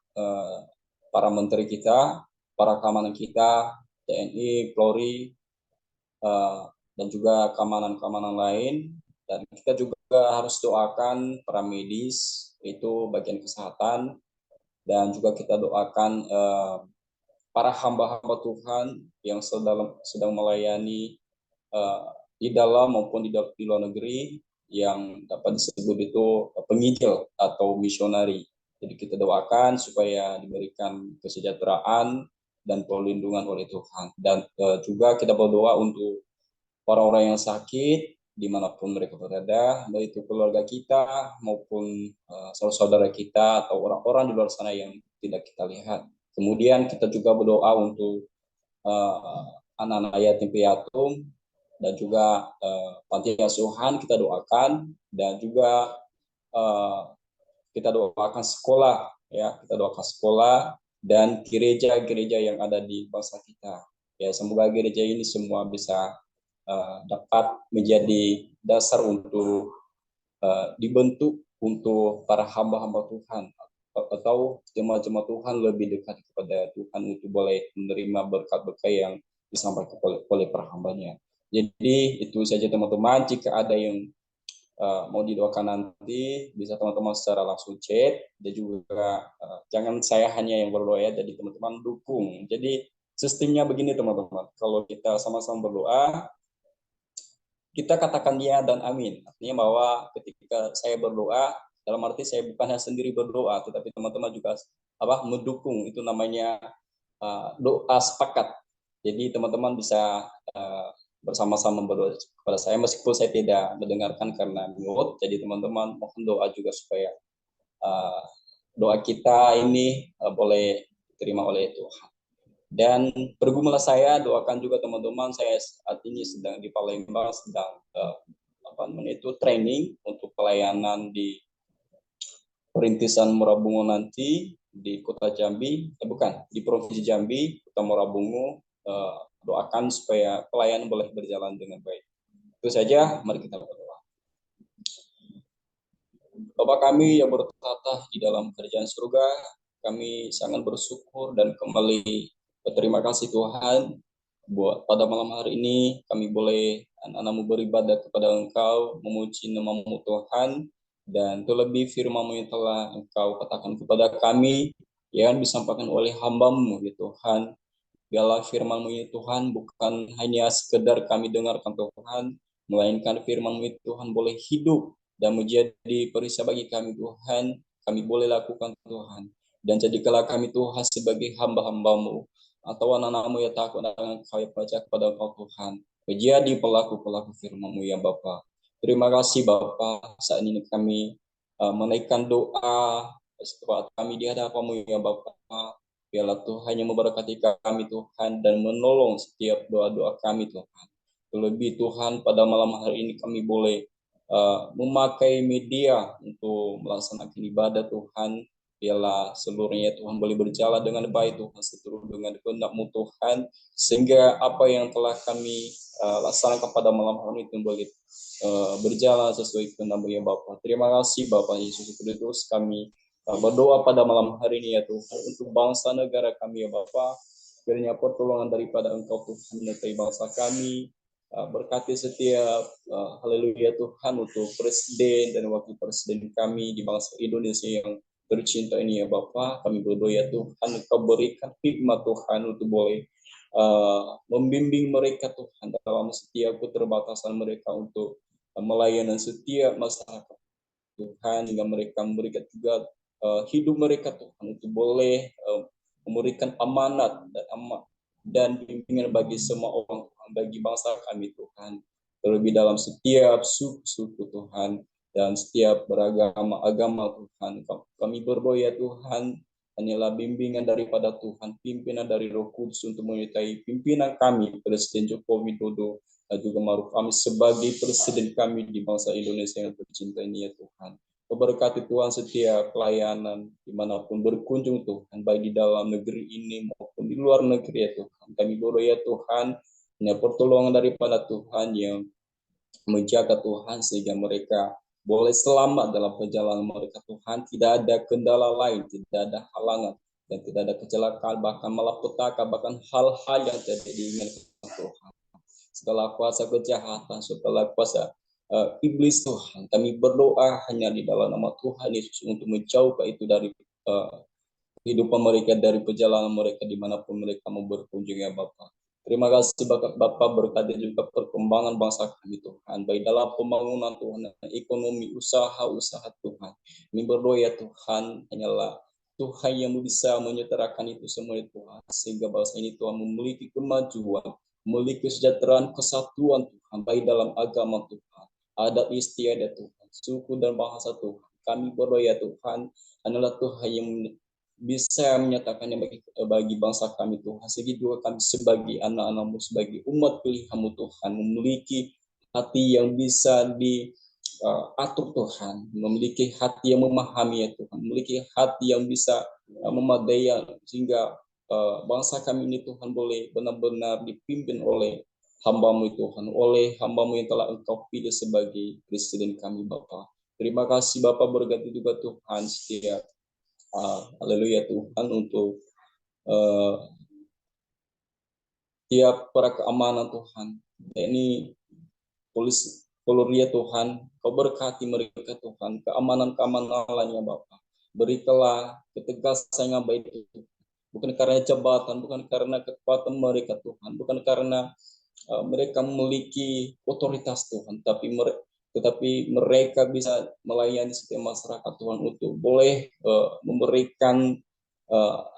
para menteri kita, para keamanan kita, TNI, Polri, dan juga keamanan-keamanan lain, dan kita juga harus doakan para medis, itu bagian kesehatan, dan juga kita doakan para hamba-hamba Tuhan yang sedang melayani di dalam maupun di luar negeri yang dapat disebut itu penginjil atau misionari. Jadi kita doakan supaya diberikan kesejahteraan dan perlindungan oleh Tuhan. Dan juga kita berdoa untuk orang-orang yang sakit dimanapun mereka berada, baik itu keluarga kita maupun saudara-saudara kita atau orang-orang di luar sana yang tidak kita lihat. Kemudian kita juga berdoa untuk anak-anak yatim piatu dan juga panti asuhan kita doakan, dan juga kita doakan sekolah, ya, kita doakan sekolah dan gereja-gereja yang ada di bangsa kita. Ya, semoga gereja ini semua bisa dapat menjadi dasar untuk dibentuk untuk para hamba-hamba Tuhan atau jemaat-jemaat Tuhan lebih dekat kepada Tuhan untuk boleh menerima berkat-berkat yang disampaikan oleh para hambanya. Jadi itu saja teman-teman. Jika ada yang mau didoakan nanti bisa teman-teman secara langsung chat, dan juga jangan saya hanya yang berdoa ya, jadi teman-teman dukung. Jadi sistemnya begini teman-teman, kalau kita sama-sama berdoa, kita katakan ya dan amin. Artinya bahwa ketika saya berdoa, dalam arti saya bukan hanya sendiri berdoa, tetapi teman-teman juga mendukung. Itu namanya doa sepakat. Jadi teman-teman bisa bersama-sama berdoa kepada saya, meskipun saya tidak mendengarkan karena mute. Jadi teman-teman mohon doa juga supaya doa kita ini boleh diterima oleh Tuhan. Dan bergumullah saya, doakan juga teman-teman, saya saat ini sedang di Palembang, sedang training untuk pelayanan di Perintisan Morabungu nanti di Kota Jambi, bukan, di Provinsi Jambi, Kota Morabungu. Doakan supaya pelayanan boleh berjalan dengan baik. Itu saja, mari kita berdoa. Bapa kami yang bertata di dalam kerajaan surga, kami sangat bersyukur dan kembali berterima kasih Tuhan buat pada malam hari ini kami boleh anak-anakmu beribadah kepada Engkau, memuji nama-Mu Tuhan, dan terlebih firman-Mu yang telah Engkau katakan kepada kami yang disampaikan oleh hamba-Mu ya Tuhan. Biarlah firman-Mu ya Tuhan bukan hanya sekedar kami dengarkan Tuhan, melainkan firman-Mu ya Tuhan boleh hidup dan menjadi perisai bagi kami Tuhan, kami boleh lakukan Tuhan. Dan jadikanlah kami Tuhan sebagai hamba-hamba-Mu, atau anak-anak-Mu yang takut dengan Kau yang percaya kepada Engkau Tuhan, menjadi pelaku-pelaku firman-Mu ya Bapa. Terima kasih Bapa, saat ini kami menaikkan doa setelah kami di hadapan-Mu ya Bapa. Biarlah Tuhan yang memberkati kami Tuhan dan menolong setiap doa-doa kami Tuhan. Terlebih Tuhan pada malam hari ini kami boleh memakai media untuk melaksanakan ibadah Tuhan. Biarlah seluruhnya Tuhan boleh berjalan dengan baik Tuhan, seturut dengan kehendak-Mu Tuhan, sehingga apa yang telah kami laksanakan pada malam hari ini boleh berjalan sesuai kehendak-Mu ya Bapa. Terima kasih Bapak Yesus Kristus, kami berdoa pada malam hari ini ya Tuhan untuk bangsa negara kami ya Bapa. Kiranya pertolongan daripada Engkau Tuhan menyertai bangsa kami. Berkati setiap haleluya Tuhan untuk presiden dan wakil presiden kami di bangsa Indonesia yang tercinta ini ya Bapa. Kami berdoa ya Tuhan Engkau berikan hikmat Tuhan untuk boleh membimbing mereka Tuhan dalam setiap keterbatasan mereka untuk melayani setiap masyarakat Tuhan, hingga mereka memberikan juga hidup mereka Tuhan untuk boleh memberikan amanat dan bimbingan bagi semua orang, bagi bangsa kami Tuhan, terlebih dalam setiap suku Tuhan dan setiap beragama agama Tuhan. Kami berdoa ya Tuhan, hanyalah bimbingan daripada Tuhan, pimpinan dari Roh Kudus untuk menyertai pimpinan kami, Presiden Joko Widodo dan juga Maruf Amin sebagai presiden kami di bangsa Indonesia yang tercinta ini ya Tuhan. Memberkati Tuhan setiap pelayanan dimanapun berkunjung Tuhan, baik di dalam negeri ini maupun di luar negeri ya Tuhan. Kami berdoa ya Tuhan, hanya pertolongan daripada Tuhan yang menjaga Tuhan sehingga mereka boleh selamat dalam perjalanan mereka Tuhan. Tidak ada kendala lain, tidak ada halangan, dan tidak ada kecelakaan, bahkan malapetaka, bahkan hal-hal yang tidak diinginkan Tuhan. Segala kuasa kejahatan, segala kuasa iblis Tuhan, kami berdoa hanya di dalam nama Tuhan Yesus untuk menjauhkan itu dari kehidupan mereka, dari perjalanan mereka dimanapun mereka mau berkunjung ya Bapak. Terima kasih Bapak, berkati juga perkembangan bangsa kami Tuhan, baik dalam pembangunan Tuhan, ekonomi, usaha-usaha Tuhan. Kami berdoa ya Tuhan, hanyalah Tuhan yang bisa menyetarakan itu semua Tuhan, sehingga bangsa ini Tuhan memiliki kemajuan, memiliki kesejahteraan, kesatuan Tuhan, baik dalam agama Tuhan, adat istiadat Tuhan, suku dan bahasa Tuhan. Kami berdoa ya Tuhan, adalah Tuhan yang bisa menyatakannya bagi bangsa kami Tuhan. Sehingga juga kami sebagai anak-anak-Mu, sebagai umat pilihan-Mu Tuhan, memiliki hati yang bisa diatur Tuhan, memiliki hati yang memahami ya Tuhan, memiliki hati yang bisa memadai, sehingga bangsa kami ini Tuhan boleh benar-benar dipimpin oleh hamba-Mu Tuhan, oleh hamba-Mu yang telah Engkau pilih sebagai presiden kami Bapa. Terima kasih Bapa, berkati juga Tuhan setiap haleluya Tuhan untuk tiap para keamanan Tuhan. Ini Polri ya Tuhan, Kau berkati mereka Tuhan, keamanan-keamanan lainnya Bapa. Berikanlah ketegasan yang baik itu, bukan karena jabatan, bukan karena kekuatan mereka Tuhan, bukan karena mereka memiliki otoritas Tuhan, tetapi mereka bisa melayani setiap masyarakat Tuhan untuk boleh memberikan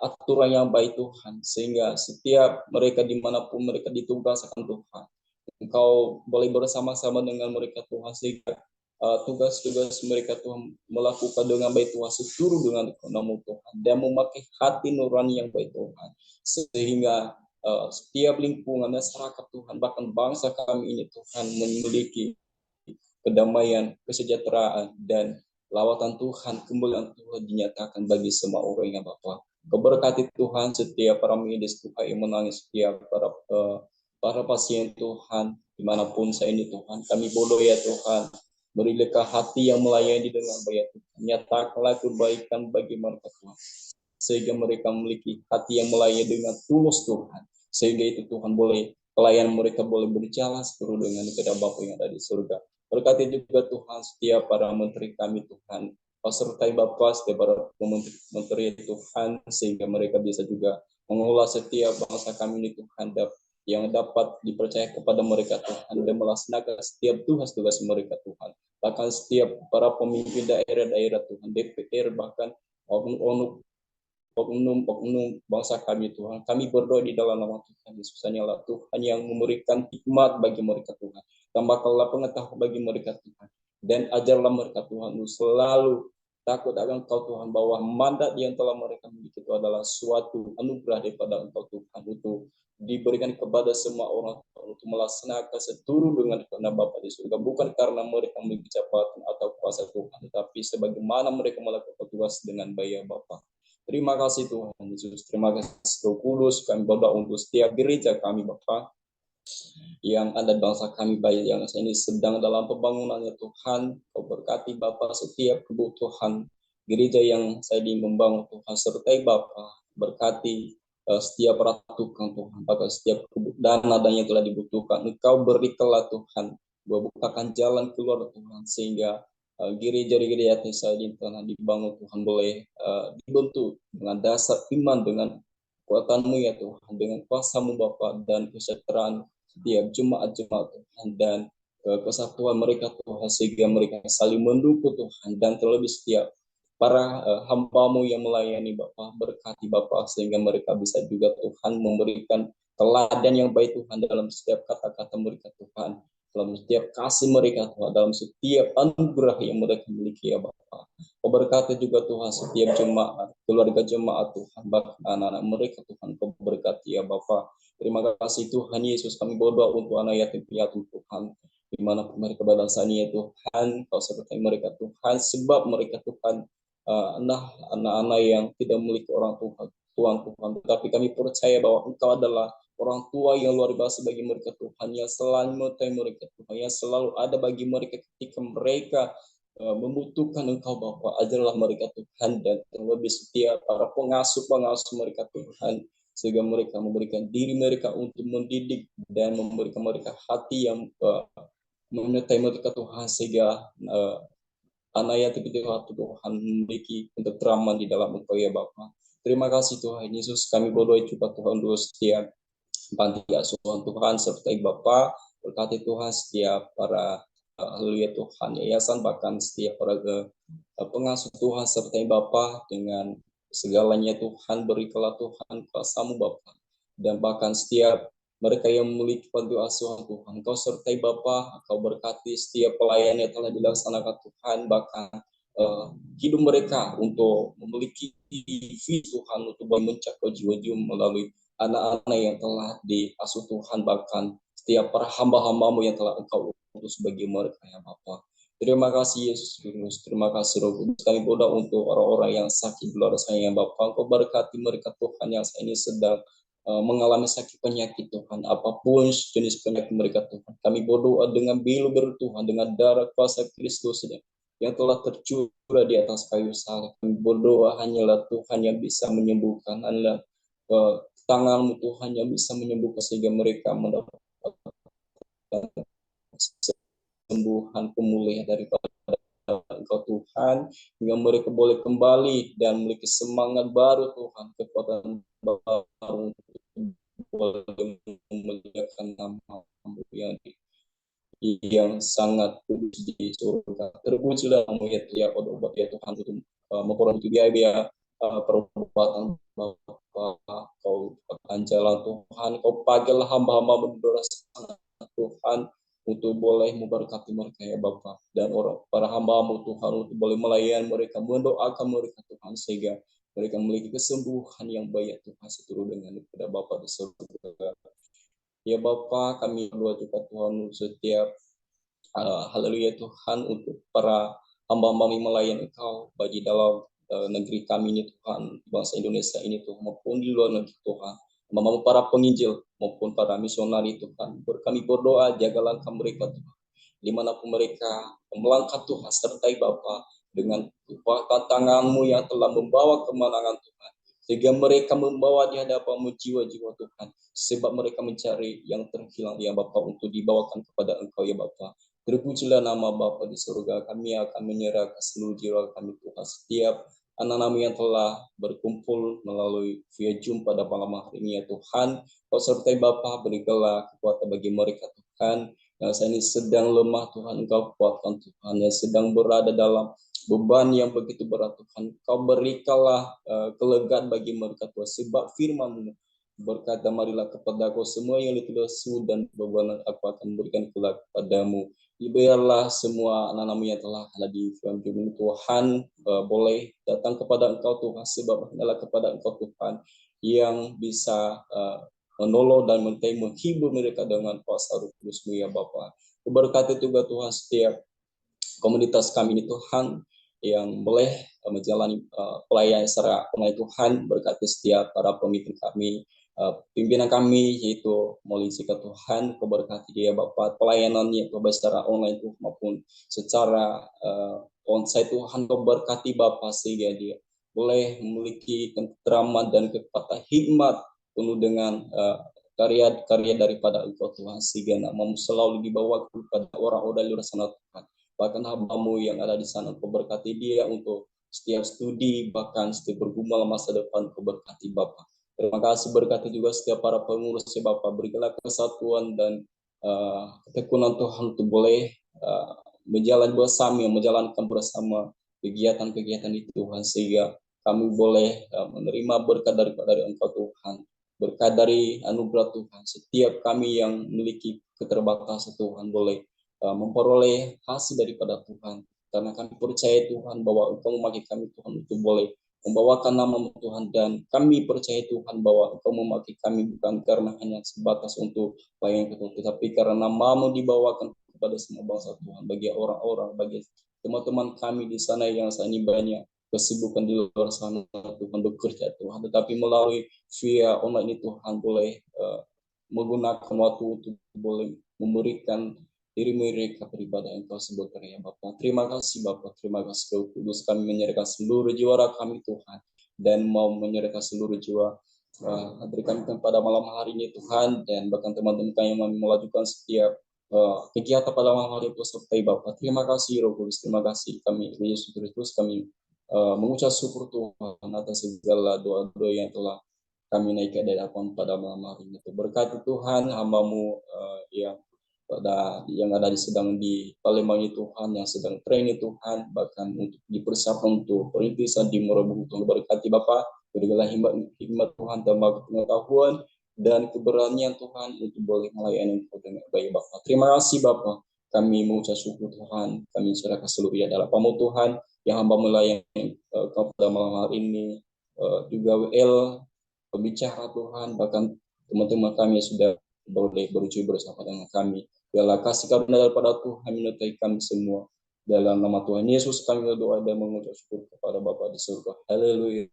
aturan yang baik Tuhan, sehingga setiap mereka dimanapun mereka ditugaskan Tuhan, Engkau boleh bersama-sama dengan mereka Tuhan, sehingga tugas-tugas mereka Tuhan melakukan dengan baik Tuhan, seturut dengan nama Tuhan, dan memakai hati nurani yang baik Tuhan, sehingga setiap lingkungan masyarakat Tuhan, bahkan bangsa kami ini Tuhan, memiliki kedamaian, kesejahteraan, dan lawatan Tuhan, kemuliaan Tuhan dinyatakan bagi semua orang yang Bapa. Keberkati Tuhan setiap para medis Tuhan yang menangis, setiap para pasien Tuhan, dimanapun saya ini Tuhan, kami bodoh ya Tuhan, berilah hati yang melayani dengan baik Tuhan, nyatakanlah kebaikan bagi mereka Tuhan, sehingga mereka memiliki hati yang melayani dengan tulus Tuhan, sehingga itu Tuhan boleh, pelayan mereka boleh berjalan seluruh dengan kepada Bapa yang ada di surga. Berkati juga Tuhan setiap para menteri kami Tuhan, sertai Bapa setiap para menteri Tuhan, sehingga mereka bisa juga mengelola setiap bangsa kami ini Tuhan, yang dapat dipercaya kepada mereka Tuhan, dan melaksanakan setiap tugas-tugas mereka Tuhan. Bahkan setiap para pemimpin daerah-daerah Tuhan, DPR, bahkan oknum bangsa kami Tuhan. Kami berdoa di dalam nama Tuhan Yesus, hanyalah Tuhan yang memberikan hikmat bagi mereka Tuhan. Tambahkanlah pengetahuan bagi mereka Tuhan. Dan ajarlah mereka Tuhan selalu takut akan Engkau Tuhan, bahwa mandat yang telah mereka miliki itu adalah suatu anugerah daripada Engkau Tuhan, untuk diberikan kepada semua orang untuk melaksanakan seturut dengan kehendak Bapa di surga, bukan karena mereka memiliki jabatan atau kuasa Tuhan, tetapi sebagaimana mereka melakukan tugas dengan baik Bapa. Terima kasih Tuhan Yesus, terima kasih Roh Kudus. Kami berdoa untuk setiap gereja kami Bapa, yang ada bangsa kami baik yang ini sedang dalam pembangunannya Tuhan. Kau berkati Bapa setiap kebutuhan gereja yang saya ingin membangun Tuhan, sertai Bapa, berkati setiap ratukan Tuhan, bahkan setiap dana yang telah dibutuhkan Engkau berikanlah Tuhan, bukakan jalan keluar Tuhan, sehingga gereja-gereja yang saya telah dibangun Tuhan boleh dibentuk dengan dasar iman, dengan kekuatan-Mu ya Tuhan, dengan kuasa-Mu Bapa, dan kesejahteraan setiap jemaat-jemaat Tuhan, dan kesatuan mereka Tuhan, sehingga mereka saling mendukung Tuhan, dan terlebih setiap para hamba-Mu yang melayani Bapa, berkati Bapa, sehingga mereka bisa juga Tuhan memberikan teladan yang baik Tuhan dalam setiap kata-kata mereka Tuhan, dalam setiap kasih mereka Tuhan, dalam setiap anugerah yang mereka miliki ya Bapa. Kau berkati juga Tuhan setiap jemaat, keluarga jemaat Tuhan, bahkan anak-anak mereka Tuhan, Kau berkati ya Bapa. Terima kasih Tuhan Yesus, kami berdoa untuk anak yatim piatu Tuhan, dimanapun mereka balasannya Tuhan, Kau sertai mereka Tuhan, sebab mereka Tuhan anak-anak yang tidak memiliki orang Tuhan, tetapi kami percaya bahwa Engkau adalah orang tua yang luar biasa bagi mereka Tuhan, yang selalu menyertai mereka Tuhan, yang selalu ada bagi mereka ketika mereka membutuhkan Engkau Bapa. Ajarlah mereka Tuhan, dan terlebih setiap para pengasuh mereka Tuhan, sehingga mereka memberikan diri mereka untuk mendidik dan memberikan mereka hati yang menyertai mereka Tuhan, sehingga anak yatim piatu Tuhan memiliki ketentraman di dalam Engkau ya Bapa. Terima kasih Tuhan Yesus, kami berdoa juga Tuhan untuk setiap panti asuhan Tuhan, sertai Bapa, berkati Tuhan setiap para haleluya Tuhan yayasan, bahkan setiap para pengasuh Tuhan, sertai Bapa dengan segalanya Tuhan, berikanlah Tuhan kuasa-Mu Bapa, dan bahkan setiap mereka yang memiliki panti asuhan Tuhan, Kau sertai Bapa, Kau berkati setiap pelayan yang telah dilaksanakan Tuhan, bahkan hidup mereka untuk memiliki visi Tuhan, untuk mencapai jiwa-jiwa melalui anak-anak yang telah diasuh Tuhan, bahkan setiap para hamba-hamba-Mu yang telah Engkau utus bagi mereka ya Bapa. Terima kasih Yesus Kristus, terima kasih Roh Kudus. Kami berdoa untuk orang-orang yang sakit di luar sana ya Bapa, Engkau berkati mereka Tuhan yang saat ini sedang mengalami sakit penyakit Tuhan, apapun jenis penyakit mereka Tuhan. Kami berdoa dengan bilu-biru Tuhan, dengan darah kuasa Kristus yang telah tercurah di atas kayu salib. Kami berdoa hanyalah Tuhan yang bisa menyembuhkan, hanyalah tangan-Mu Tuhan yang bisa menyembuhkan, sehingga mereka mendapatkan kesembuhan, pemulihan daripada Engkau Tuhan, hingga mereka boleh kembali dan memiliki semangat baru Tuhan, kekuatan baru untuk boleh memuliakan nama-Mu yang sangat kudus di surga. Terpujilah Mu ya Tuhan untuk memperoleh biaya perbuatan Bapa, Kau tekan jalan Tuhan, Kau panggil hamba-hamba berdosa Tuhan, untuk boleh memberkati mereka ya Bapa, dan orang para hamba-Mu Tuhan untuk boleh melayani mereka, mendoakan mereka Tuhan, sehingga mereka memiliki kesembuhan yang baik Tuhan, seturut dengan kepada Bapa di surga. Ya Bapa, kami berdoa juga Tuhan setiap haleluya Tuhan, untuk para hamba-hamba yang melayani Engkau, bagi dalam negeri kami ini Tuhan, bangsa Indonesia ini Tuhan, maupun di luar negeri Tuhan, hamba para penginjil maupun para misionari Tuhan. Kami berdoa, jaga langkah mereka Tuhan, dimanapun mereka melangkah Tuhan, sertai Bapa dengan kekuatan tangan-Mu yang telah membawa kemenangan Tuhan, sehingga mereka membawa di hadapan-Mu jiwa-jiwa Tuhan, sebab mereka mencari yang terhilang ya Bapa, untuk dibawakan kepada Engkau ya Bapa. Terpujilah nama Bapa di surga. Kami akan menyerahkan seluruh jiwa kami Tuhan, setiap anak-anak yang telah berkumpul melalui via Zoom pada malam hari ini ya Tuhan. Kau sertai Bapa, berikanlah kekuatan bagi mereka Tuhan, yang saat ini sedang lemah Tuhan, Engkau kuatkan Tuhan, yang sedang berada dalam beban yang begitu berat Tuhan, Kau berikanlah kelegaan bagi mereka Tuhan, sebab firman-Mu berkata, marilah kepada Kau semua yang letih lesu dan beban, aku akan berikan kepadamu. Biarlah semua anak-anak-Mu yang telah ada di film ini Tuhan, boleh datang kepada Engkau Tuhan, sebab hanyalah kepada Engkau Tuhan yang bisa menolong dan menghibur mereka dengan kuasa Roh Kudus-Mu ya Bapa. Berkati juga Tuhan setiap komunitas kami ini Tuhan, yang boleh menjalani pelayanan secara online Tuhan. Berkati setiap para pemimpin kami, pimpinan kami, yaitu Molisika Tuhan, Kau berkati dia Bapak, pelayanannya Kau secara online Tuhan maupun secara onsite Tuhan, Kau berkati Bapak, sehingga dia boleh memiliki keteraman dan kekuatan hikmat penuh dengan karya-karya daripada Engkau Tuhan, sehingga nama-Mu selalu dibawa kepada orang-orang di luar sana Tuhan. Bahkan hamba-Mu yang ada di sana, Kau berkati dia untuk setiap studi, bahkan setiap bergumul masa depan, Kau berkati Bapak. Terima kasih, berkati juga setiap para pengurus ya Bapak, berikanlah kesatuan dan ketekunan Tuhan untuk boleh menjalankan bersama kegiatan-kegiatan itu Tuhan, sehingga kami boleh menerima berkat dari Engkau Tuhan, berkat dari anugerah Tuhan. Setiap kami yang memiliki keterbatasan Tuhan boleh memperoleh hasil daripada Tuhan, karena kami percaya Tuhan bahwa Engkau memakai kami Tuhan untuk boleh membawakan nama Tuhan, dan kami percaya Tuhan bahwa Engkau memakai kami bukan karena hanya sebatas untuk pelayanan Tuhan, tetapi karena nama-Mu dibawakan kepada semua bangsa Tuhan, bagi orang-orang, bagi teman-teman kami di sana yang saat ini banyak kesibukan di luar sana Tuhan bekerja Tuhan, tetapi melalui via online ini Tuhan boleh menggunakan waktu untuk boleh memberikan diri mereka beribadah Engkau sebutkan ya Bapak. Terima kasih Bapak, terima kasih Roh Kudus. Kami menyerahkan seluruh jiwa kami Tuhan, dan mau menyerahkan seluruh jiwa hadir kami pada malam hari ini Tuhan, dan bahkan teman-teman kami yang melakukan setiap kegiatan pada malam hari itu sertai Bapak. Terima kasih Roh Kudus, terima kasih. Kami Yesus Kristus, kami mengucap syukur Tuhan atas segala doa-doa yang telah kami naikkan dari hadapan pada malam hari ini. Berkati Tuhan hamba-Mu yang ada sedang di Palembang itu Tuhan, yang sedang training Tuhan, bahkan untuk dipersiapkan untuk perintisan di Merebung Tuhan. Berkati Bapak, berikanlah hikmat Tuhan, tambah pengetahuan dan keberanian Tuhan untuk boleh melayani Engkau dengan baik Bapak. Terima kasih Bapak, kami mengucap syukur Tuhan, kami serahkan seluruhnya dalam Pamu Tuhan, yang hamba melayani Engkau pada malam hari ini, juga WL pembicara Tuhan, bahkan teman-teman kami sudah boleh beruji bersama dengan kami. Biarlah kasih karunia daripada Tuhan menyertai kami semua. Dalam nama Tuhan Yesus kami berdoa dan mengucap syukur kepada Bapa di surga. Haleluya.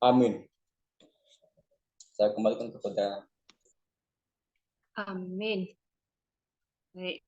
Amin. Saya kembalikan kepada. Amin. Baik.